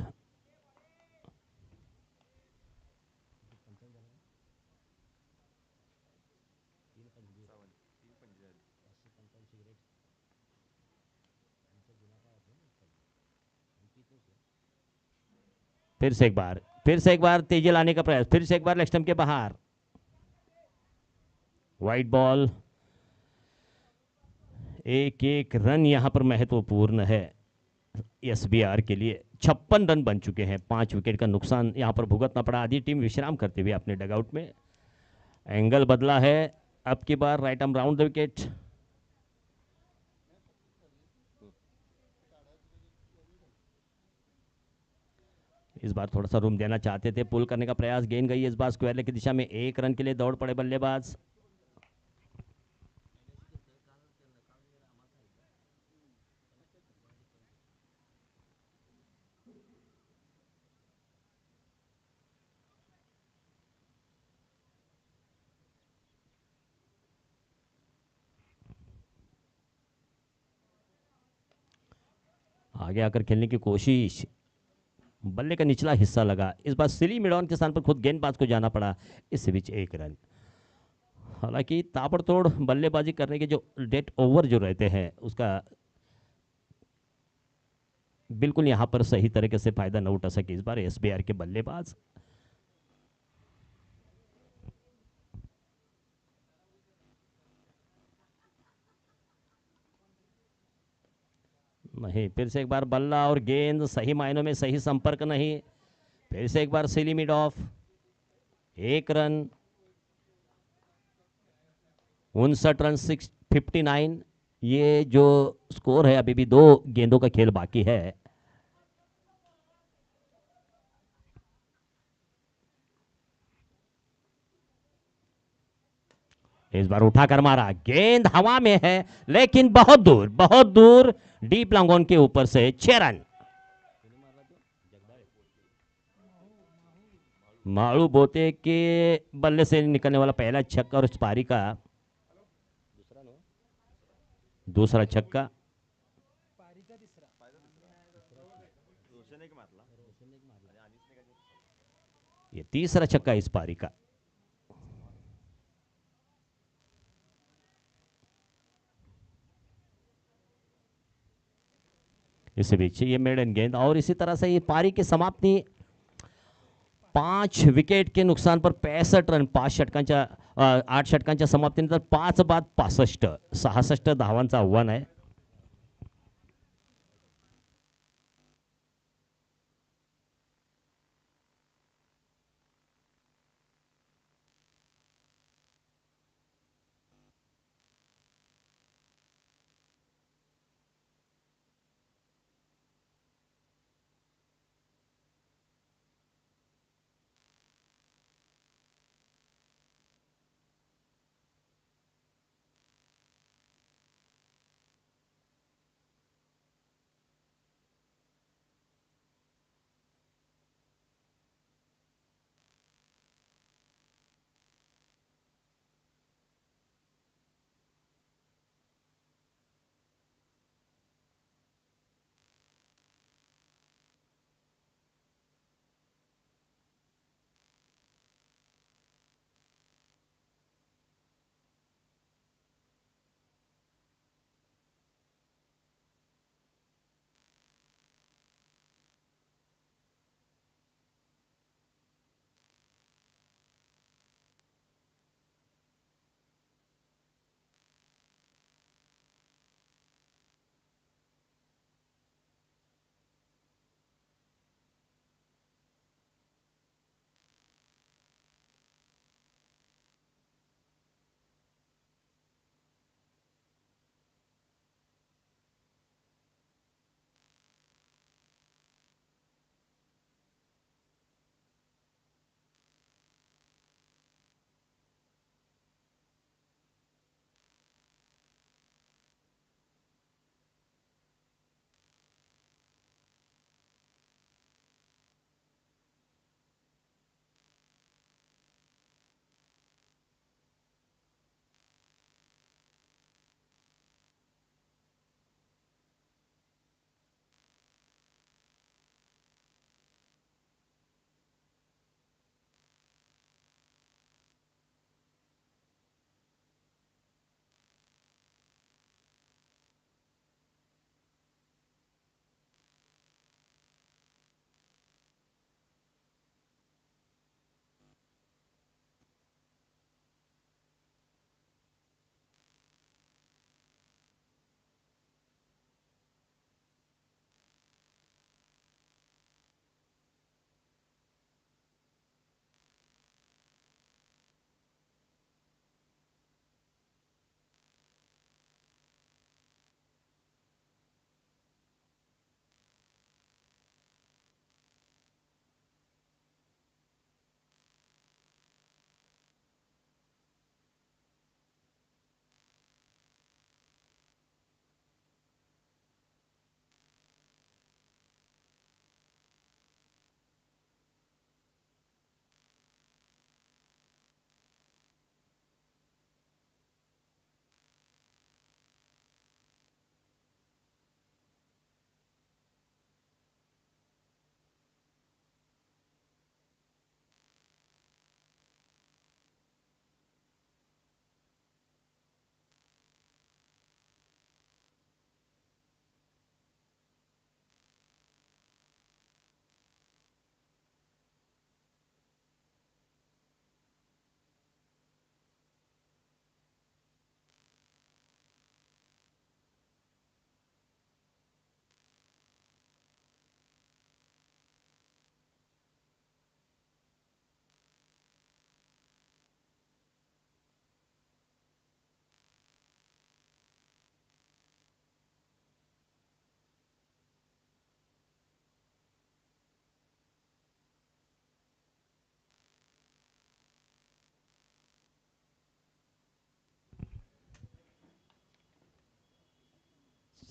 B: फिर से एक बार, फिर से एक बार तेजी लाने का प्रयास, फिर से एक बार लेग स्टंप के बाहर, वाइड बॉल। एक एक रन यहां पर महत्वपूर्ण है एसबीआर के लिए। 56 रन बन चुके हैं, 5 विकेट का नुकसान यहां पर भुगतना पड़ा। आधी टीम विश्राम करते हुए अपने डगआउट में। एंगल बदला है, अब की बार right arm round the wicket. इस बार थोड़ा सा रूम देना चाहते थे, पुल करने का प्रयास, गेंद गई इस बार स्क्वायर लेग की दिशा में। 1 रन के लिए दौड़ पड़े बल्लेबाज। आगे आकर खेलने की कोशिश, बल्ले का निचला हिस्सा लगा इस बार। सिली मिडॉन के स्थान पर खुद गेंदबाज को जाना पड़ा। इस बीच 1 रन। हालांकि ताबड़तोड़ बल्लेबाजी करने के जो डेट ओवर जो रहते हैं, उसका बिल्कुल यहां पर सही तरीके से फायदा न उठा सके इस बार एसबीआर के बल्लेबाज। नहीं, फिर से एक बार बल्ला और गेंद सही मायनों में सही संपर्क नहीं। फिर से एक बार silly mid off, 1 run, 59 run 659। ये जो स्कोर है, अभी भी 2 गेंदों का खेल बाकी है। इस बार उठाकर मारा, गेंद हवा में है लेकिन बहुत दूर, बहुत दूर, डीप लॉन्ग के ऊपर से 6 रन। माड़ू बोते के बल्ले से निकलने वाला पहला छक्का और इस पारी का दूसरा छक्का। ये तीसरा छक्का इस पारी का। इस बीच ये मेडन गेंद और इसी तरह से ये पारी की समाप्ति 5 विकेट के नुकसान पर 65 रन, 8 षटकांच्या समाप्तीनंतर 5 बाद 65, 66 धावांचं आव्हान आहे।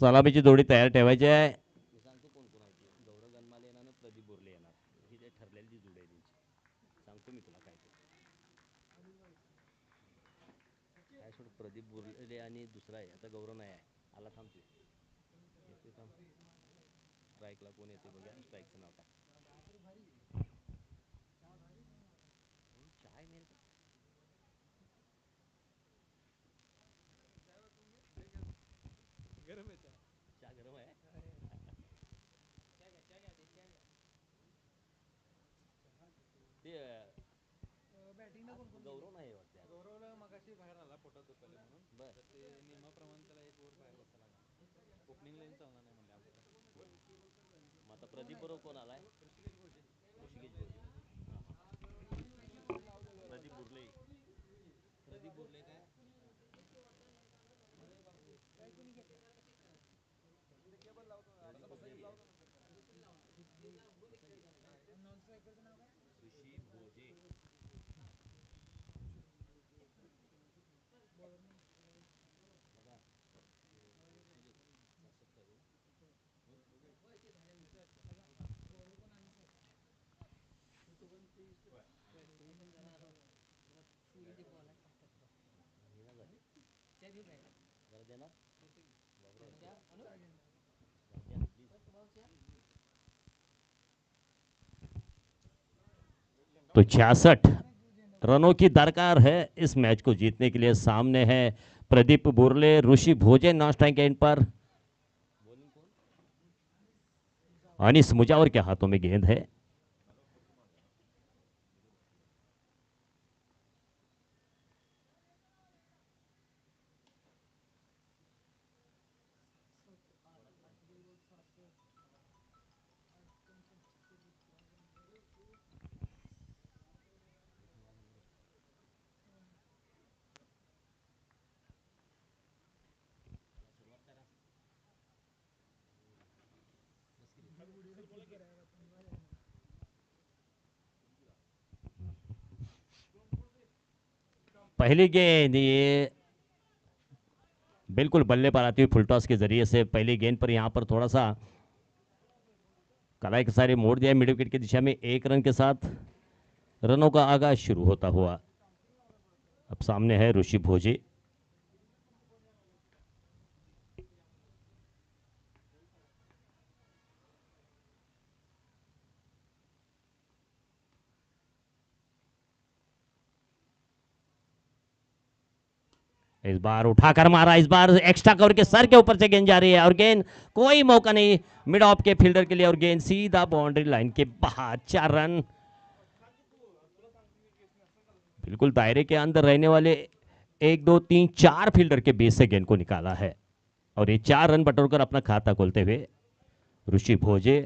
B: सलामीची जोडी तयार ठेवायची आहे. मी सांगतो कोण कोण आहे ते. गौरव गणमाले येणार, प्रदीप बोरले येणार. ही ते ठरलेली जोडी आहे त्यांची. सांगतो मी तुला काय ते. काय सोड, प्रदीप बोरले आणि दुसरा आहे आता, गौरव नाही आहे. आला थांबते येते थांब. स्ट्राईकला कोण येते बघा. स्ट्राईकचं नाव टाक. चाय मेरे गरम है. चहा गरम आहे. ते गौरव नाही वाटते. गौरवला मगाशी बाहेर आला पोटात दुखायला म्हणून. बरं. ते नियमाप्रमाणे त्याला एक ओव्हर बाहेर बसायला लागला. ओपनिंग लाईन चालणार नाही म्हणले आपल्याला. मग आता प्रदीप बरोबर कोण आलाय? ऋषिकेश भोजे. प्रदीप बुर्ले. प्रदीप बुर्ले काय? ऋषी भोजे. तो 66 रनों की दरकार है इस मैच को जीतने के लिए. सामने है प्रदीप बुर्ले, ऋषि भोजे नॉन स्ट्राइक एंड पर. अनिस मुजावर के हाथों में गेंद है. पहली गेंद ये बिल्कुल बल्ले पर आती हुई फुल टॉस के जरिए से पहली गेंद पर यहां पर थोड़ा सा कलाई के सारे मोड़ दिया मिड विकेट की दिशा में. 1 रन के साथ रनों का आगाज शुरू होता हुआ. अब सामने है ऋषि भोजे. इस बार उठाकर मारा. इस बार एक्स्ट्रा कवर के सर के ऊपर से गेंद जा रही है और गेंद कोई मौका नहीं मिड ऑफ के फील्डर के लिए और गेंद सीधा बाउंड्री लाइन के बाहर. 4 रन. बिल्कुल दायरे के अंदर रहने वाले 1 2 3 4 फील्डर के बीच से गेंद को निकाला है और ये 4 रन बटोरकर अपना खाता खोलते हुए ऋषि भोजे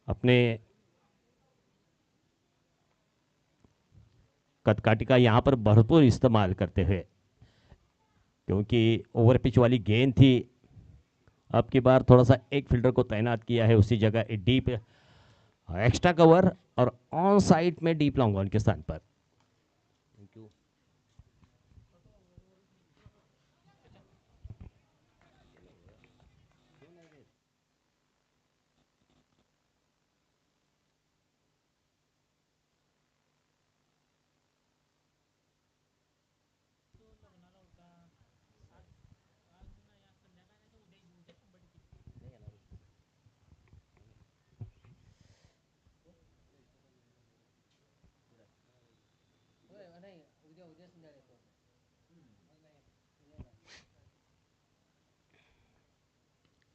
B: अपने कदकाठी का यहां पर भरपूर इस्तेमाल करते हुए, क्योंकि ओवर पिच वाली गेंद थी. अब की बार थोड़ा सा एक फील्डर को तैनात किया है उसी जगह डीप एक्स्ट्रा कवर और ऑन साइड में डीप लॉन्ग ऑन के स्थान पर.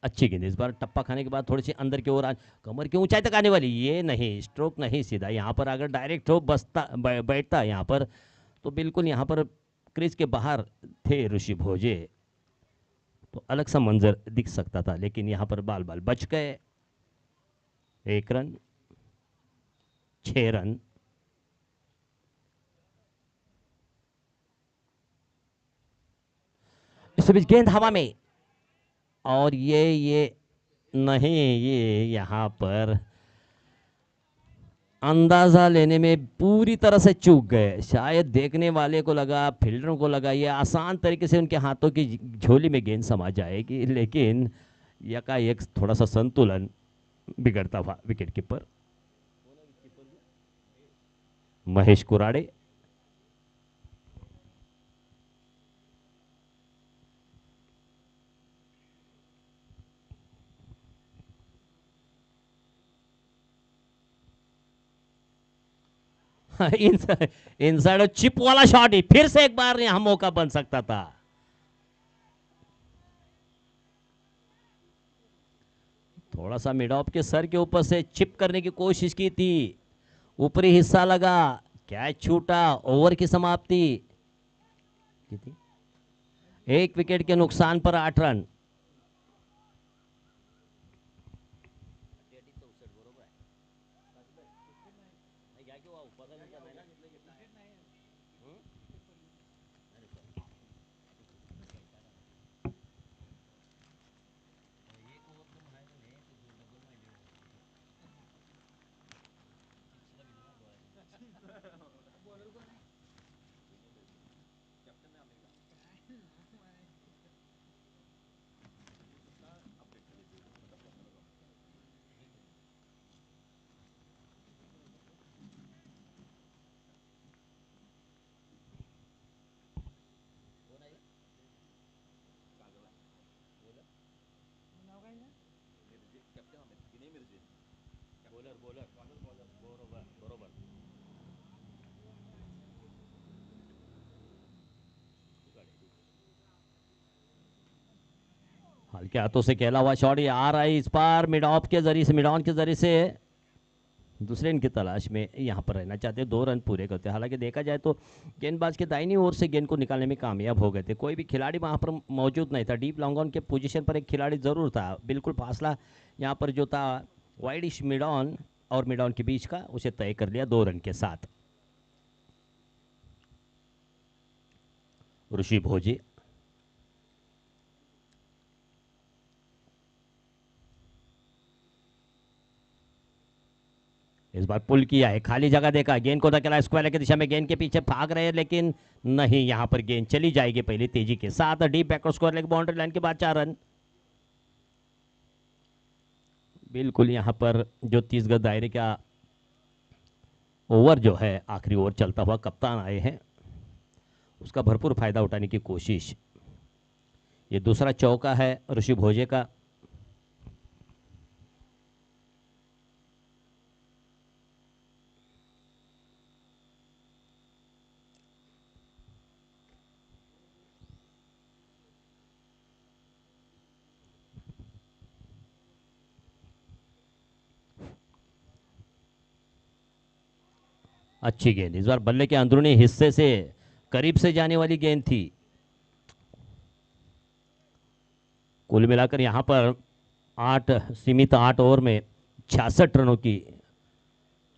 B: अच्छी गेंद. इस बार टप्पा खाने के बाद थोड़ी सी अंदर की ओर कमर की ऊंचाई तक आने वाली. ये नहीं, स्ट्रोक नहीं सीधा. यहाँ पर अगर डायरेक्ट थ्रो बसता बैठता यहाँ पर तो बिल्कुल यहाँ पर क्रीज के बाहर थे ऋषि भोजे तो अलग सा मंजर दिख सकता था, लेकिन यहाँ पर बाल बाल बच गए. 1 रन, 6 रन. इस बीच गेंद हवा में और ये नहीं, ये यहाँ पर अंदाजा लेने में पूरी तरह से चूक गए। शायद देखने वाले को लगा, फील्डरों को लगा ये आसान तरीके से उनके हाथों की झोली में गेंद समा जाएगी, लेकिन यकायक थोड़ा सा संतुलन बिगड़ता हुआ wicket keeper Mahesh Kurade. Inside chip वाला शॉट ही फिर से एक बार यहां मौका बन सकता था। थोड़ा सा मिड ऑफ के सर के ऊपर से चिप करने की कोशिश की थी, ऊपरी हिस्सा लगा, कैच छूटा, ओवर की समाप्ति। एक विकेट के नुकसान पर 8 रन। हल्के हाथों से खेला हुआ शॉट ये आ रहा है इस बार मिड ऑफ के जरिए से, मिड ऑन के जरिए से दूसरे इनकी तलाश में यहां पर रहना चाहते हैं, 2 रन पूरे करते हैं। हालांकि देखा जाए तो गेंदबाज के दाहिनी ओर से गेंद को निकालने में कामयाब हो गए थे, कोई भी खिलाड़ी वहां पर मौजूद नहीं था। डीप लॉन्ग ऑन के पोजीशन पर एक खिलाड़ी जरूर था, बिल्कुल फासला यहां पर जो था वाइडिश मिड ऑन और मिड ऑन के बीच का, उसे तय कर लिया 2 रन के साथ। ऋषि भोजे इस बार पुल किया है, खाली जगह देखा, गेंद को धकेला, स्क्वायर की दिशा में गेंद के पीछे भाग रहे हैं, लेकिन नहीं, यहां पर गेंद चली जाएगी पहले तेजी के साथ। Deep backward square leg boundary line के बाद 4 रन। बिल्कुल यहां पर जो 30 गज दायरे का ओवर जो है आखिरी ओवर चलता हुआ, कप्तान आए हैं, उसका भरपूर फायदा उठाने की कोशिश। ये दूसरा चौका है ऋषि भोजे का। अच्छी गेंद, इस बार बल्ले के अंदरूनी हिस्से से करीब से जाने वाली गेंद थी। कुल मिलाकर यहां पर 8 सीमित 8 ओवर में 66 रनों की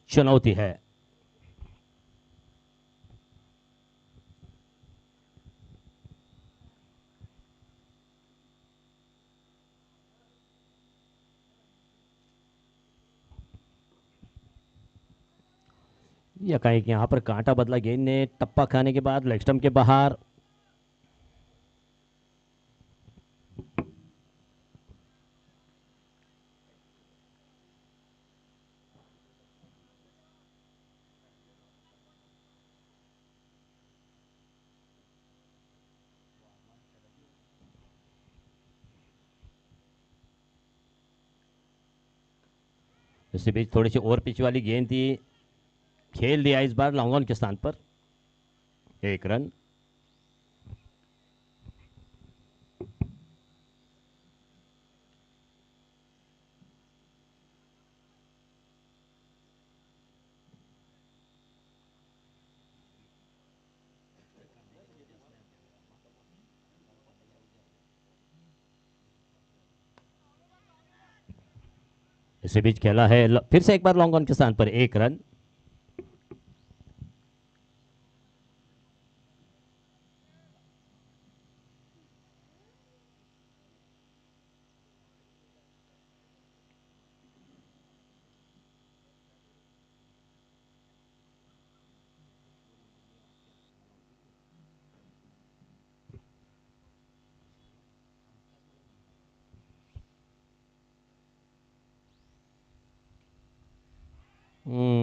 B: चुनौती है। यकाएक यहां पर कांटा बदला, गेंद ने टप्पा खाने के बाद लेग स्टंप के बाहर। इसी बीच थोड़ी सी ओवर पिच वाली गेंद थी, खेल दिया इस बार लॉन्ग ऑन के स्थान पर, 1 रन। इसी बीच खेला है फिर से एक बार लॉन्ग ऑन के स्थान पर, 1 रन।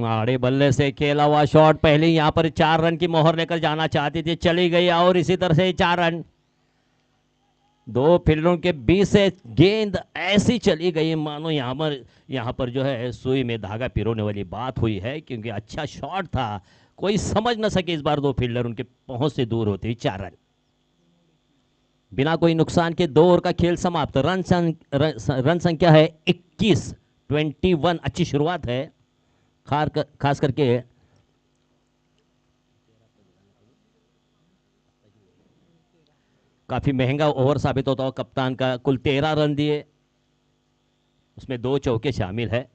B: आड़े बल्ले से खेला हुआ शॉट, पहले यहां पर 4 रन की मोहर लेकर जाना चाहती थी, चली गई और इसी तरह से 4 रन। दो फील्डरों के बीच से गेंद ऐसी चली गई मानो यहां पर जो है सुई में धागा पिरोने वाली बात हुई है, क्योंकि अच्छा शॉट था, कोई समझ ना सके इस बार दो फील्डर उनके पहुंच से दूर होते ही 4 रन। बिना कोई नुकसान के 2 ओवर का खेल समाप्त। रन संख्या है 21, 21। अच्छी शुरुआत है, खास करके काफी महंगा ओवर साबित होता हो कप्तान का। कुल 13 रन दिए, उसमें 2 चौके शामिल है।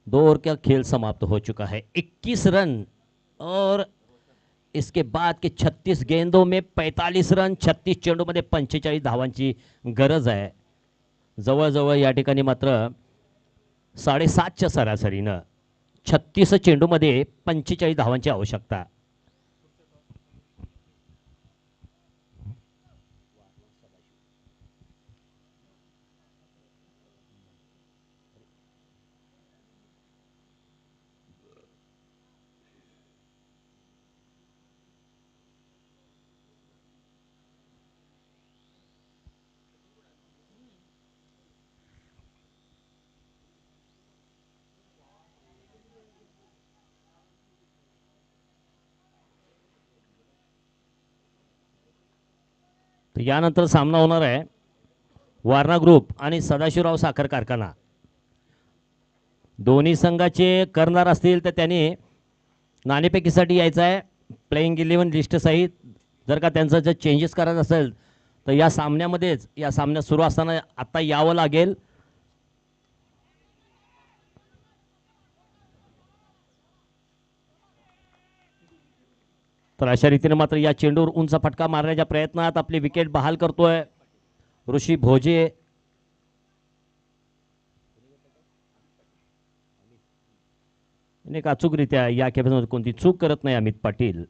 B: दो ओवर का खेल समाप्त हो चुका है, 21 रन। और इसके बाद के 36 गेंदों में 45 रन, 36 चेंडूमध्ये 45 धावांची गरज आहे। जवळजवळ या ठिकाणी मात्र 7.5च्या सरासरीनं 36 चेंडूमध्ये 45 धावांची आवश्यकता। तर यानंतर सामना होणार आहे वारणा ग्रुप आणि सदाशिवराव साखर कारखाना। दोन्ही संघाचे करणार असतील तर त्यांनी नाणेफेकीसाठी यायचं आहे, प्लेइंग 11 लिस्ट सहित। जर का त्यांचं जर चेंजेस करायचं असेल तर या सामन्यात सुरू असताना आता यावं लागेल। तर अशा रीतीने मात्र या चेंडूवर उंच फटका मारण्याच्या प्रयत्नात आपली विकेट बहाल करतोय ऋषी भोजे। अचूकरित्या या खेळामध्ये कोणती चूक करत नाही अमित पाटील।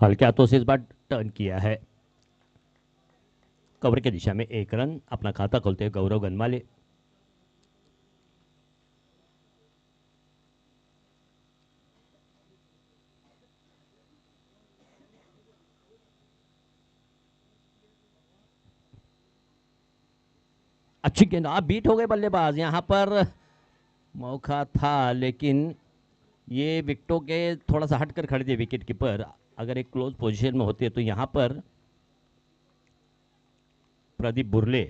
B: हल्के हाथों से इस बार टर्न किया है, कवर की दिशा में 1 रन। अपना खाता खोलते हैं गौरव गनमाले। अच्छी गेंद, आप बीट हो गए बल्लेबाज। यहां पर मौका था लेकिन ये विकेटों के थोड़ा सा हटकर खड़े थे विकेट कीपर। अगर एक क्लोज पोजीशन में होते तो यहां पर प्रदीप बुरले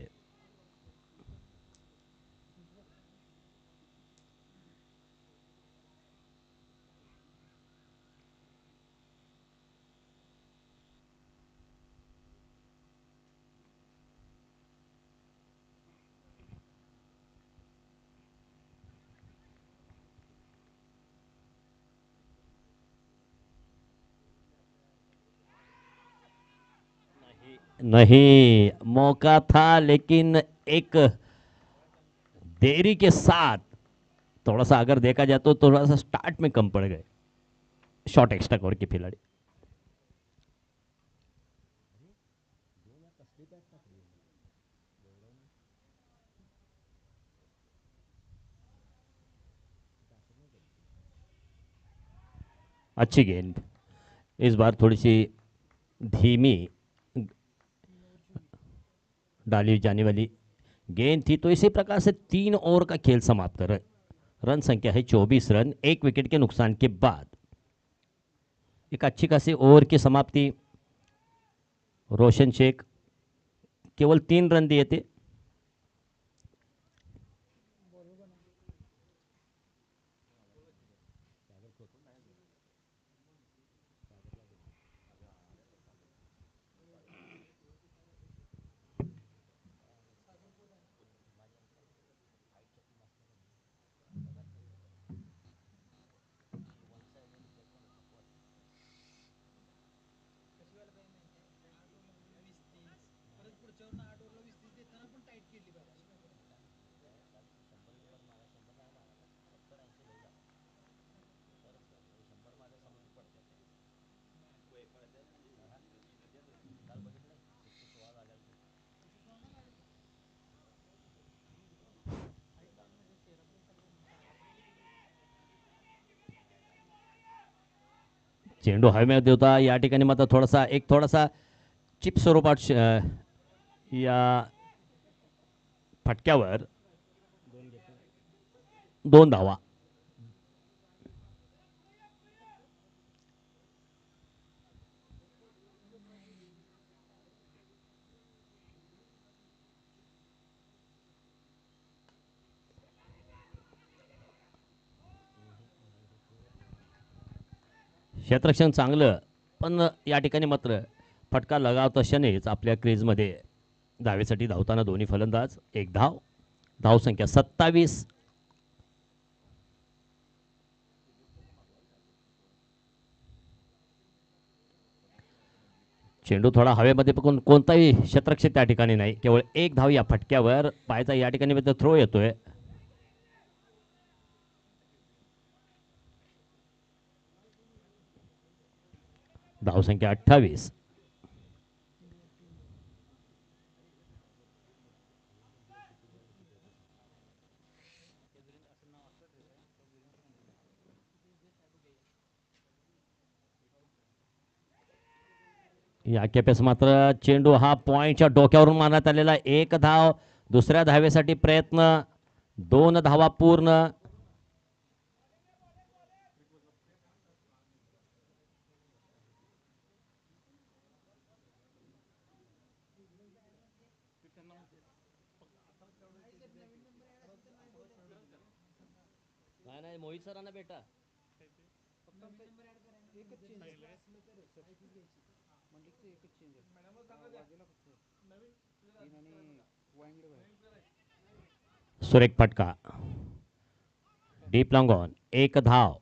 B: नहीं, मौका था लेकिन एक देरी के साथ थोड़ा सा अगर देखा जाए तो थोड़ा सा स्टार्ट में कम पड़ गए शॉर्ट एक्स्ट्रा कवर के खिलाड़ी। अच्छी गेंद, इस बार थोड़ी सी धीमी डाली जाने वाली गेंद थी। तो इसी प्रकार से 3 ओवर का खेल समाप्त कर रन संख्या है 24 रन, 1 विकेट के नुकसान के बाद। एक अच्छी खासी ओवर की समाप्ति। रोशन शेख केवल 3 रन दिए थे। चेंडू हवेमध्ये होता या ठिकाणी मात्र थोडासा चिप स्वरूपात या फटक्यावर 2 धावा। क्षेत्ररक्षण चांगलं, पण या ठिकाणी मात्र फटका लगावत क्षणीच आपल्या क्रीजमध्ये धावेसाठी धावताना दोन्ही फलंदाज 1 धाव, धावसंख्या 27। चेंडू थोडा हवेमध्ये पकडून कोणताही क्षेत्ररक्षक त्या ठिकाणी नाही, केवळ 1 धाव या फटक्यावर। पायचा या ठिकाणी थ्रो येतोय। धावसंख्या 28। या खेपेस मात्र चेंडू हा पॉइंटच्या डोक्यावरून मारण्यात आलेला। 1 धाव, दुसऱ्या धावेसाठी प्रयत्न, 2 धावा पूर्ण। नाही मोहित सरांना बेटा सुरेख फटका, डीप लॉन्ग ऑन, 1 धाव।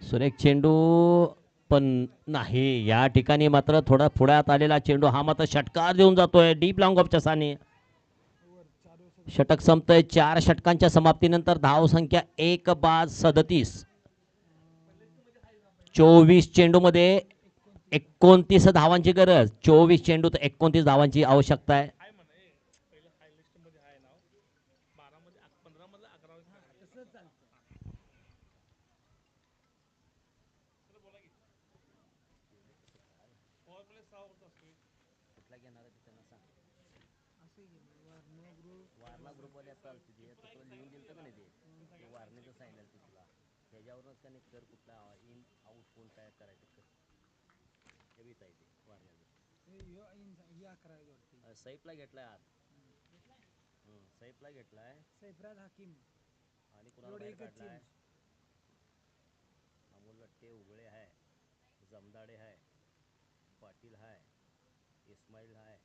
B: सुरेख चेंडू पण नाही, या ठिकाणी मात्र थोडा पुढ्यात आलेला चेंडू हा मात्र षटकार देऊन जातोय डीप लॉन्ग ऑफच्या सानी। षटक संपतंय। 4 षटकांच्या समाप्तीनंतर धाव संख्या 1 बाद 37। 24 चेंडूमध्ये 29 धावांची गरज, 24 चेंडूत 29 धावांची आवश्यकता आहे। सैफला घेतलाय आत, सैफला घेतलाय आणि कुणाला बाहेर काढलाय। अमोल लट्टे उगळे आहे, जमदाडे आहे, पाटील आहे, इस्माईल आहे,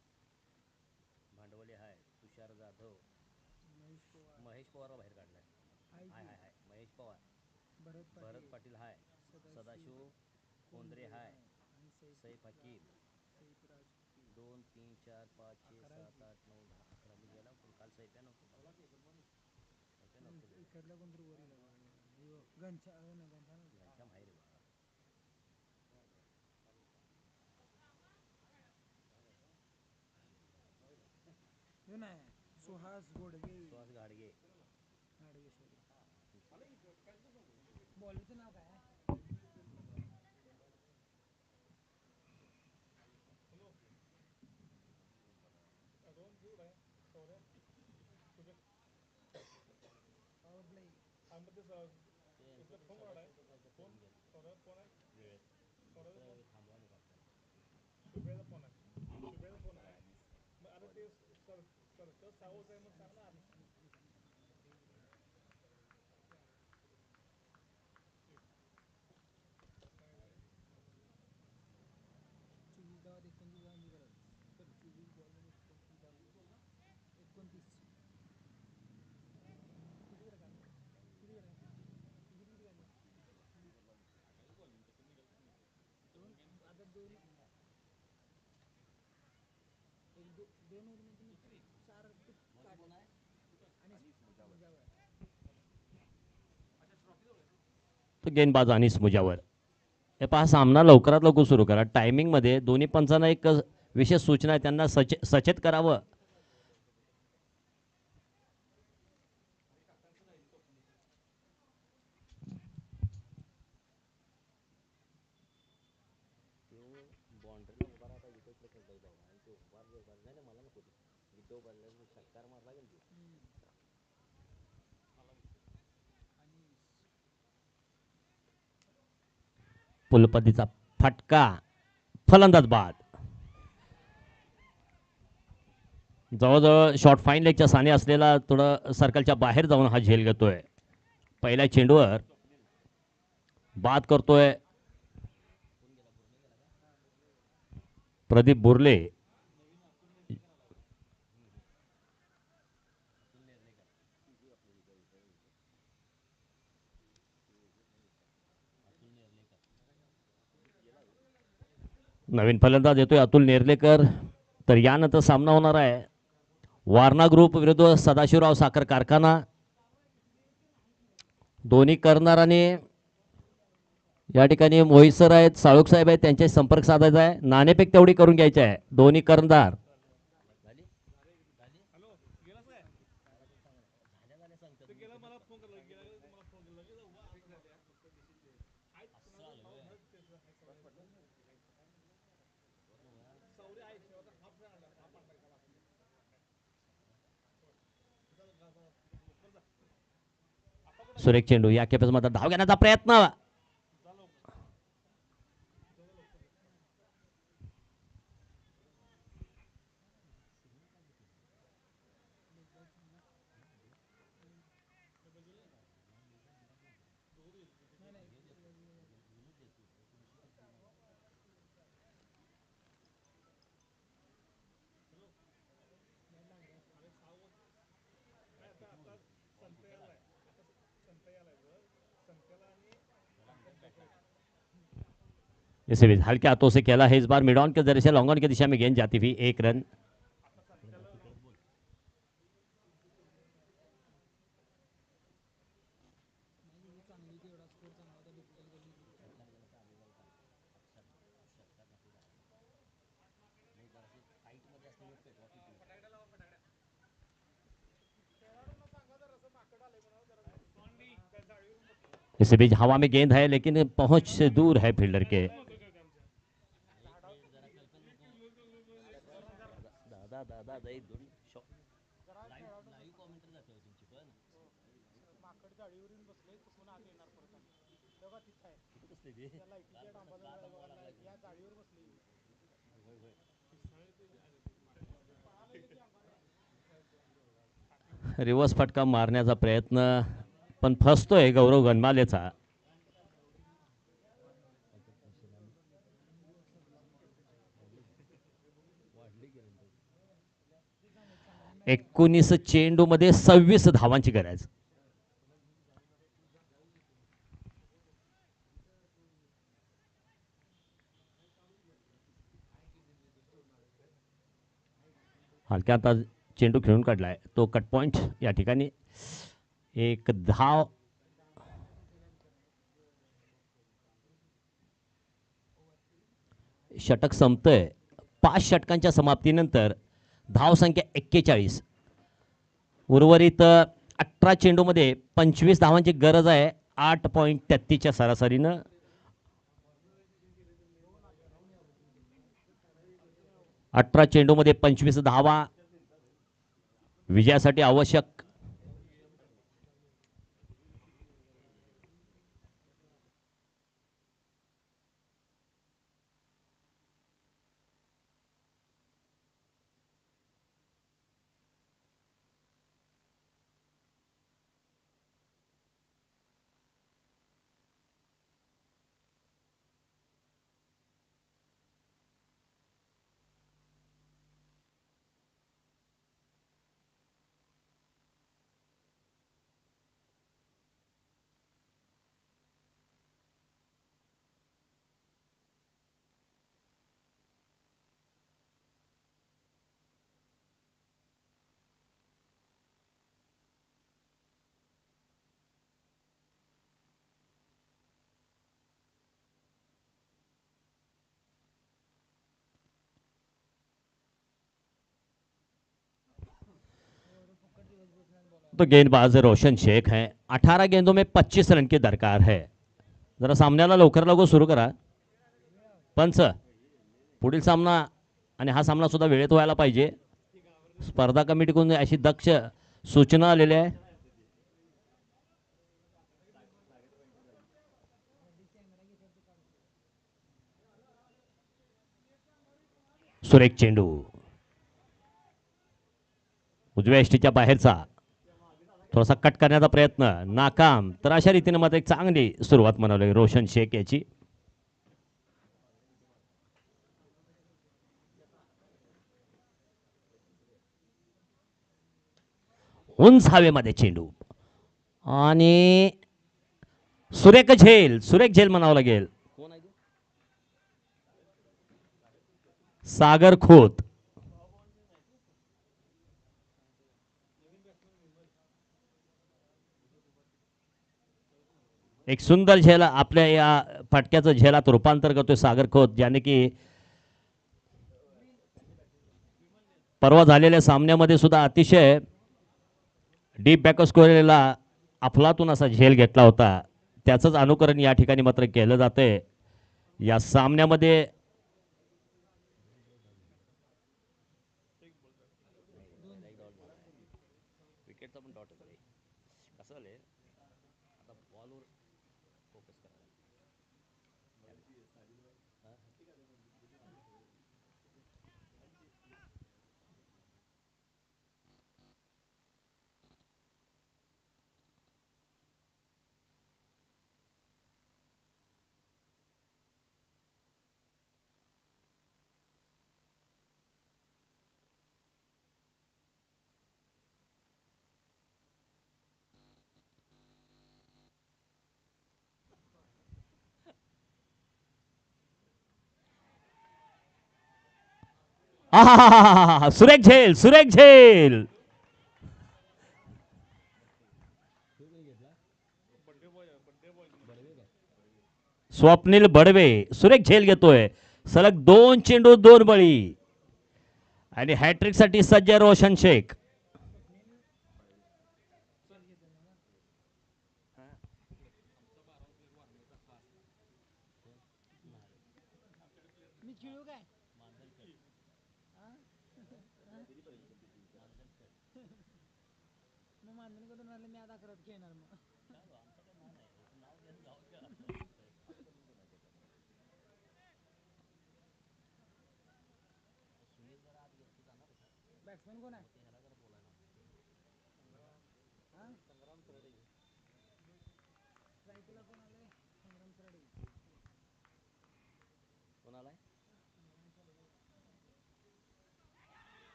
B: भांडवले आहे, तुषार जाधव, महेश पवारला बाहेर काढलाय। हाय हाय हाय महेश पवार, भरत पाटील हाय, सदाशिव कोंद्रे हाय, सैफ हकीम, 2 3 4 5 6 7 8 9 10 11 मी गेला पण काल सैफ्या नव्हतं। घनश्याम आहे रे बाळा। तो गेंदबाज अनिस मुजावर. हे पहा, सामना लवकरात लवकर सुरू करा. टायमिंगमध्ये दोन्ही पंचांना एक विशेष सूचना आहे, त्यांना सचेत करावं. पुलपतीचा फटका, फलंदाज बाद. जवळजवळ शॉर्ट फाईन लेगच्या साने असलेला थोडं सर्कलच्या बाहेर जाऊन हा झेल घेतोय. पहिल्या चेंडूवर बाद करतोय प्रदीप बुर्ले. नवीन फलंदाज येतोय अतुल नेर्लेकर. तर यानंतर सामना होणार आहे वारणा ग्रुप विरुद्ध सदाशिवराव साखर कारखाना. दोन्ही करणाराने या ठिकाणी मोहित सर आहेत, साळुक साहेब आहेत, त्यांच्याशी संपर्क साधायचा आहे. नाणेफेक तेवढी करून घ्यायची आहे दोन्ही कर्णधार. सुरेख चेंडू, या खेपेस मध्ये धाव घेण्याचा प्रयत्न. इसे भी हल्के हाथों से खेला है इस बार मिड ऑन के जरिए से लॉन्ग ऑन की दिशा में गेंद जाती हुई 1 रन. इसी बीच हवा में गेंद है लेकिन पहुंच से दूर है फील्डर के. रिवर्स फटका मारण्याचा प्रयत्न पण फसतोय गौरव गणमालेचा. एकोणीस चेंडू मध्ये 26 धावांची गरज. हलक्या आता चेंडू खेळून काढलाय तो कट पॉइंट. या ठिकाणी एक धाव. षटक संपतंय. 5 षटकांच्या समाप्तीनंतर धावसंख्या 41. उर्वरित 18 चेंडूमध्ये 25 धावांची गरज आहे 8.33च्या सरासरीनं. अठरा चेंडूमध्ये 25 धावा विजयासाठी आवश्यक. तो गेंदबाज रोशन शेख है. 18 गेंदों में 25 रन की दरकार है. जरा सामन्याला लवकर लवकर सुरू करा. पंच पुढील सामना आणि हा सामना सुद्धा वेळेत व्हायला पाहिजे. स्पर्धा कमिटीकडून अशी दक्ष सूचना आलेल्या आहे. सुरेख चेंडू उजव्या एष्टीच्या बाहेरचा थोडासा कट करण्याचा प्रयत्न नाकाम. तर अशा रीतीने मात्र एक चांगली सुरुवात म्हणाली रोशन शेख याची. उंच हवेमध्ये चेंडू आणि सुरेख झेल म्हणावं लागेल. सागर खोत. एक सुंदर झेल आपल्या या फटक्याचं झेलात रूपांतर करतोय सागर खोत, ज्याने की परवा झालेल्या सामन्यामध्ये सुद्धा अतिशय डीप बॅक स्कोरला अफलातून असा झेल घेतला होता. त्याचंच अनुकरण या ठिकाणी मात्र केलं जातंय या सामन्यामध्ये. सुरेख झेल. स्वप्नील बडवे सुरेख झेल घेतोय. सलग 2 चेंडू 2 बळी आणि हॅट्रिक साठी सज्ज रोशन शेख.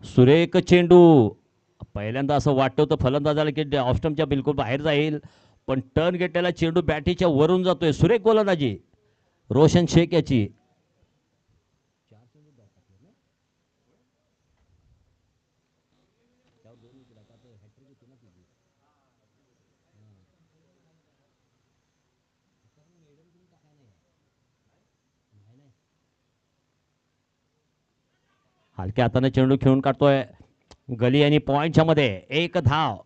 B: सुरेख चेंडू. पहिल्यांदा असं वाटतं होतं फलंदाजाला की ऑफस्टमच्या बिलकुल बाहेर जाईल, पण टर्न घेतलेला चेंडू बॅटीच्या वरून जातोय. सुरेख गोलंदाजी रोशन शेख याची. हलक्या हाताने चेंडू खेळून काढतोय गली आणि पॉइंटच्या मध्ये 1 धाव.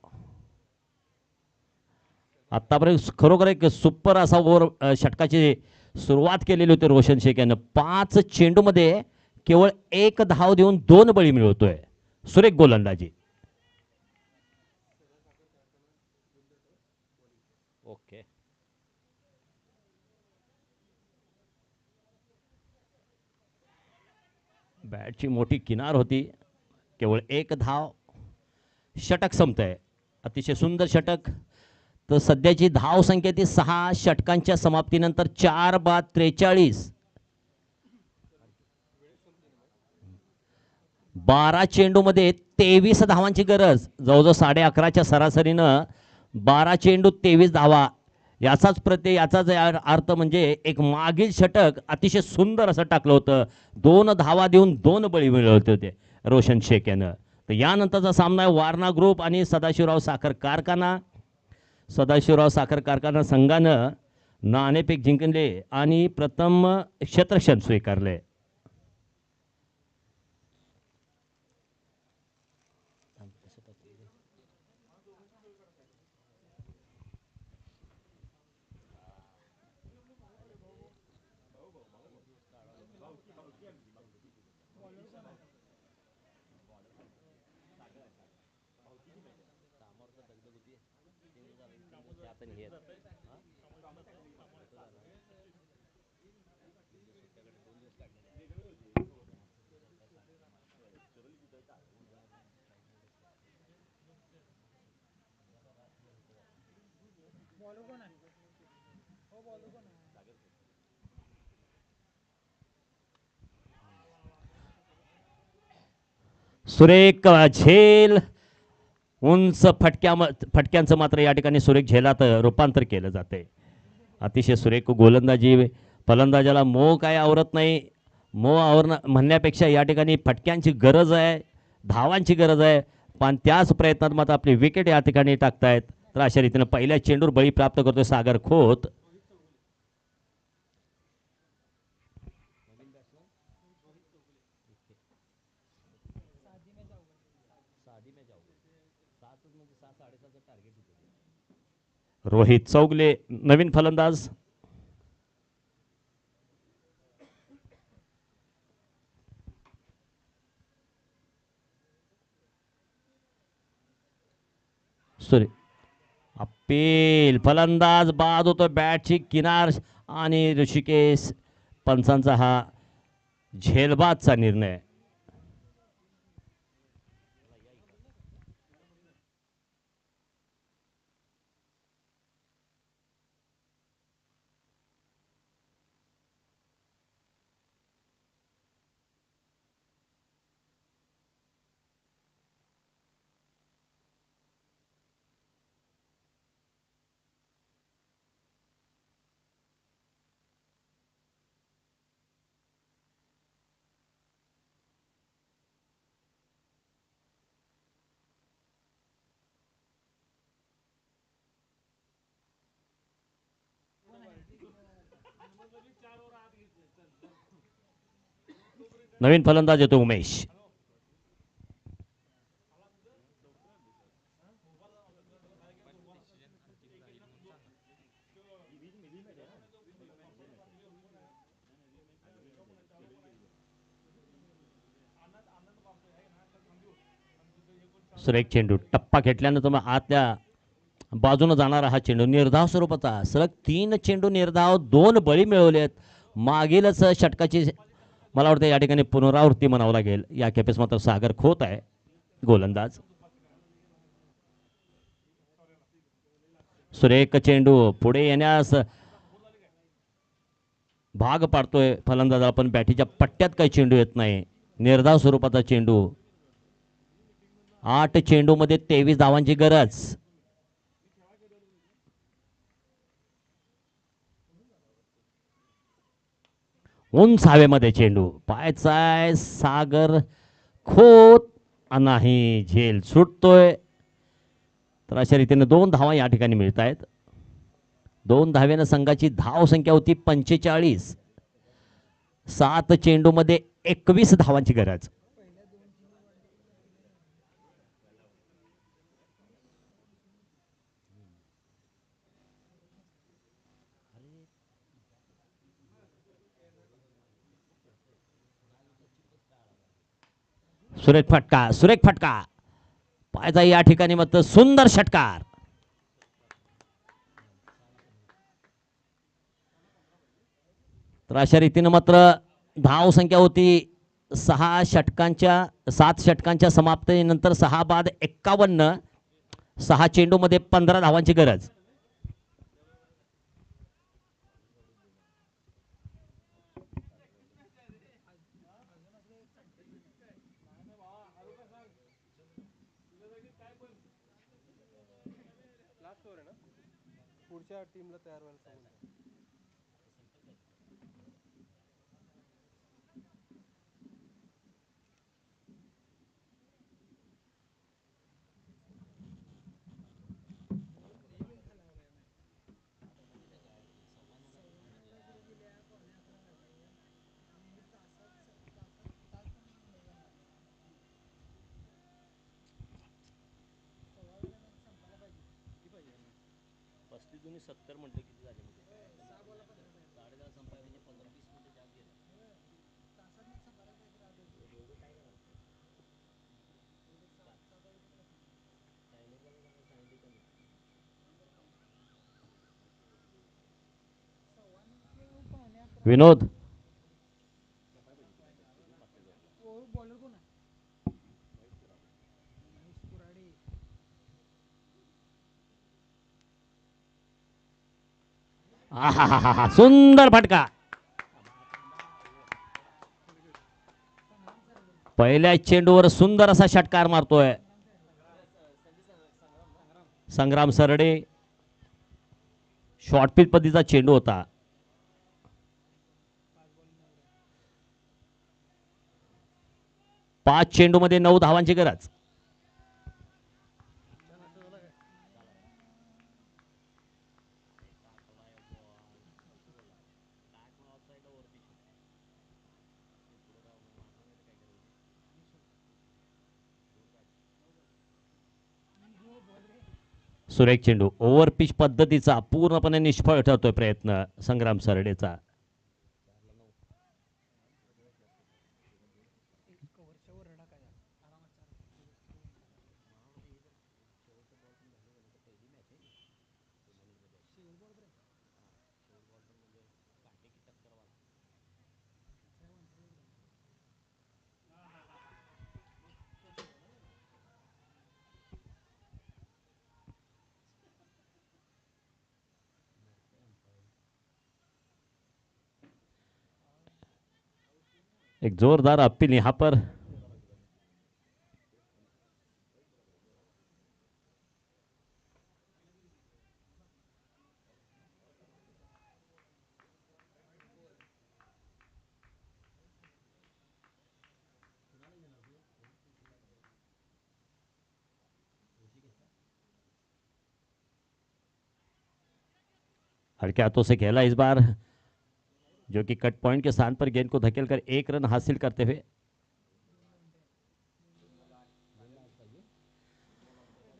B: आतापर्यंत खरोखर एक सुपर असा ओव्हर षटकाची सुरुवात केलेली होती रोशन शेख यानं. 5 चेंडूमध्ये केवळ 1 धाव देऊन 2 बळी मिळवतोय. सुरेख गोलंदाजी. ओके, बॅटची मोठी किनार होती. केवळ 1 धाव. षटक संपतंय. अतिशय सुंदर षटक. तर सध्याची धाव संख्या ती 6 षटकांच्या समाप्तीनंतर 4/43. 12 चेंडूमध्ये 23 धावांची गरज. जवळजवळ 11:30च्या सरासरीनं 12 चेंडू 23 धावा. याचाच अर्थ म्हणजे एक मागील षटक अतिशय सुंदर असं टाकलं होतं. 2 धावा देऊन 2 बळी मिळवले होते रोशन शेख यानं. तर यानंतरचा सामना आहे वारणा ग्रुप आणि सदाशिवराव साखर कारखाना. सदाशिवराव साखर कारखाना संघानं नाणेफेक जिंकले आणि प्रथम क्षेत्ररक्षण स्वीकारले. सुरेख झेल. उंच फटक्यांचं मात्र या ठिकाणी सुरेख झेलात रूपांतर केलं जाते. अतिशय सुरेख गोलंदाजी. फलंदाजाला मोह काय आवरत नाही. मोह म्हणण्यापेक्षा या ठिकाणी फटक्यांची गरज आहे, धावांची गरज आहे. पण त्याच प्रयत्नात मात्र आपली विकेट या ठिकाणी टाकतायत. तर अशा रीतीनं पहिल्या चेंडूवर बळी प्राप्त करतोय सागर खोत. रोहित चौगले नवीन फलंदाज. अपील फलंदाज बाद होतो. बॅटची किनार आणि ऋषिकेश पंचांचा हा झेलबादचा निर्णय. नवीन फलंदाज येतो उमेश. सुरेख चेंडू टप्पा घेतल्यानं तुम्ही आतल्या बाजूने जाणारा हा चेंडू निर्धाव स्वरूपाचा. सलग 3 चेंडू निर्धाव, 2 बळी मिळवलेत. मागीलच षटकाची मला वाटतं या ठिकाणी पुनरावृत्ती म्हणावं लागेल. या खेपेस मात्र सागर खोत आहे गोलंदाज. सुरेख चेंडू पुढे येण्यास भाग पाडतोय फलंदाज. पण बॅटीच्या पट्ट्यात काही चेंडू येत नाही. निर्धाव स्वरूपाचा चेंडू. 8 चेंडूमध्ये 23 धावांची गरज. उंच हवेमध्ये चेंडू. पायचाय सागर खोत. नाही, झेल सुटतोय. तर अशा रीतीने 2 धावा या ठिकाणी मिळत आहेत. 2 धावेनं संघाची धाव संख्या होती 45. 7 चेंडूमध्ये 21 धावांची गरज. सुरेख फटका पाहायचा या ठिकाणी मात्र सुंदर षटकार. तर अशा रीतीने मात्र धाव संख्या होती 7 षटकांच्या समाप्तीनंतर 6 बाद 51. 6 चेंडू मध्ये 15 धावांची गरज.
C: पुढच्या टीमला तयार व्हायला सांगून.
B: विनोद सुंदर फटका. पहिल्या चेंडूवर सुंदर असा षटकार मारतोय संग्राम सरडे. शॉर्ट पिच पद्धतीचा चेंडू होता. 5 चेंडू मध्ये 9 धावांची गरज. सुरेख चेंडू. ओव्हर पिच पद्धतीचा पूर्णपणे निष्फळ ठरतोय प्रयत्न संग्राम सरडेचा. एक जोरदार अपील यहां पर. हल्के हाथों से खेला इस बार, जो कि कट पॉइंट के स्थान पर गेंद को धकेलकर 1 रन हासिल करते हुए.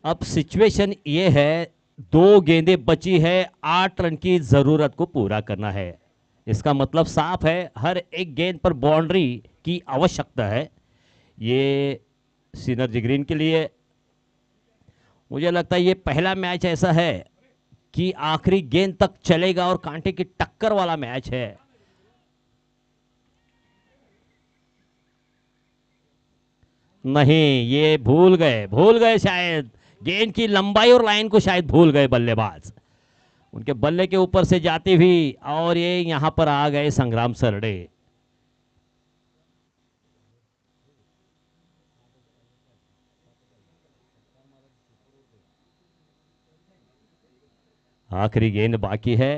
B: अब सिचुएशन ये है 2 गेंदें बची है, 8 रन की जरूरत को पूरा करना है. इसका मतलब साफ है हर एक गेंद पर बाउंड्री की आवश्यकता है. ये सिनर्जी ग्रीन के लिए मुझे लगता है ये पहला मैच ऐसा है कि आखिरी गेंद तक चलेगा और कांटे की टक्कर वाला मैच है. नहीं, ये भूल गए शायद गेंद की लंबाई और लाइन को शायद भूल गए बल्लेबाज. उनके बल्ले के ऊपर से जाती हुई और ये यहां पर आ गए संग्राम सरडे. आखिरी गेंद बाकी है.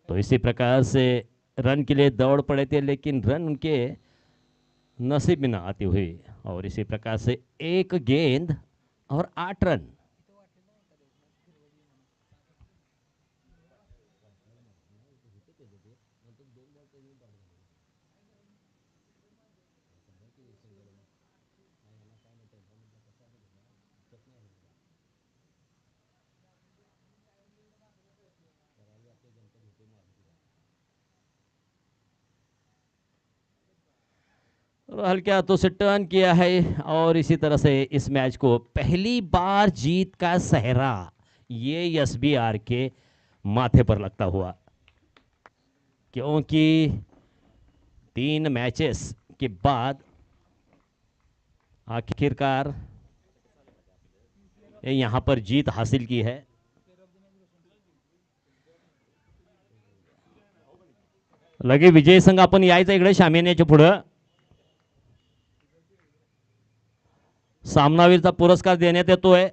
B: तो इसी प्रकार से रन के लिए दौड़ पड़े थे, लेकिन रन उनके नसीब में ना आती हुई. और इसी प्रकार से 1 गेंद और 8 रन. और हल्के हाथों से टर्न किया है और इसी तरह से इस मैच को पहली बार जीत का सहरा ये एसबीआर के माथे पर लगता हुआ, क्योंकि 3 मैचेस के बाद आखिरकार यहां पर जीत हासिल की है। लगे विजय संघ आपण यायचं इकडे शामियान्याच्या पुढं, सामनावीरचा पुरस्कार देण्यात येतोय।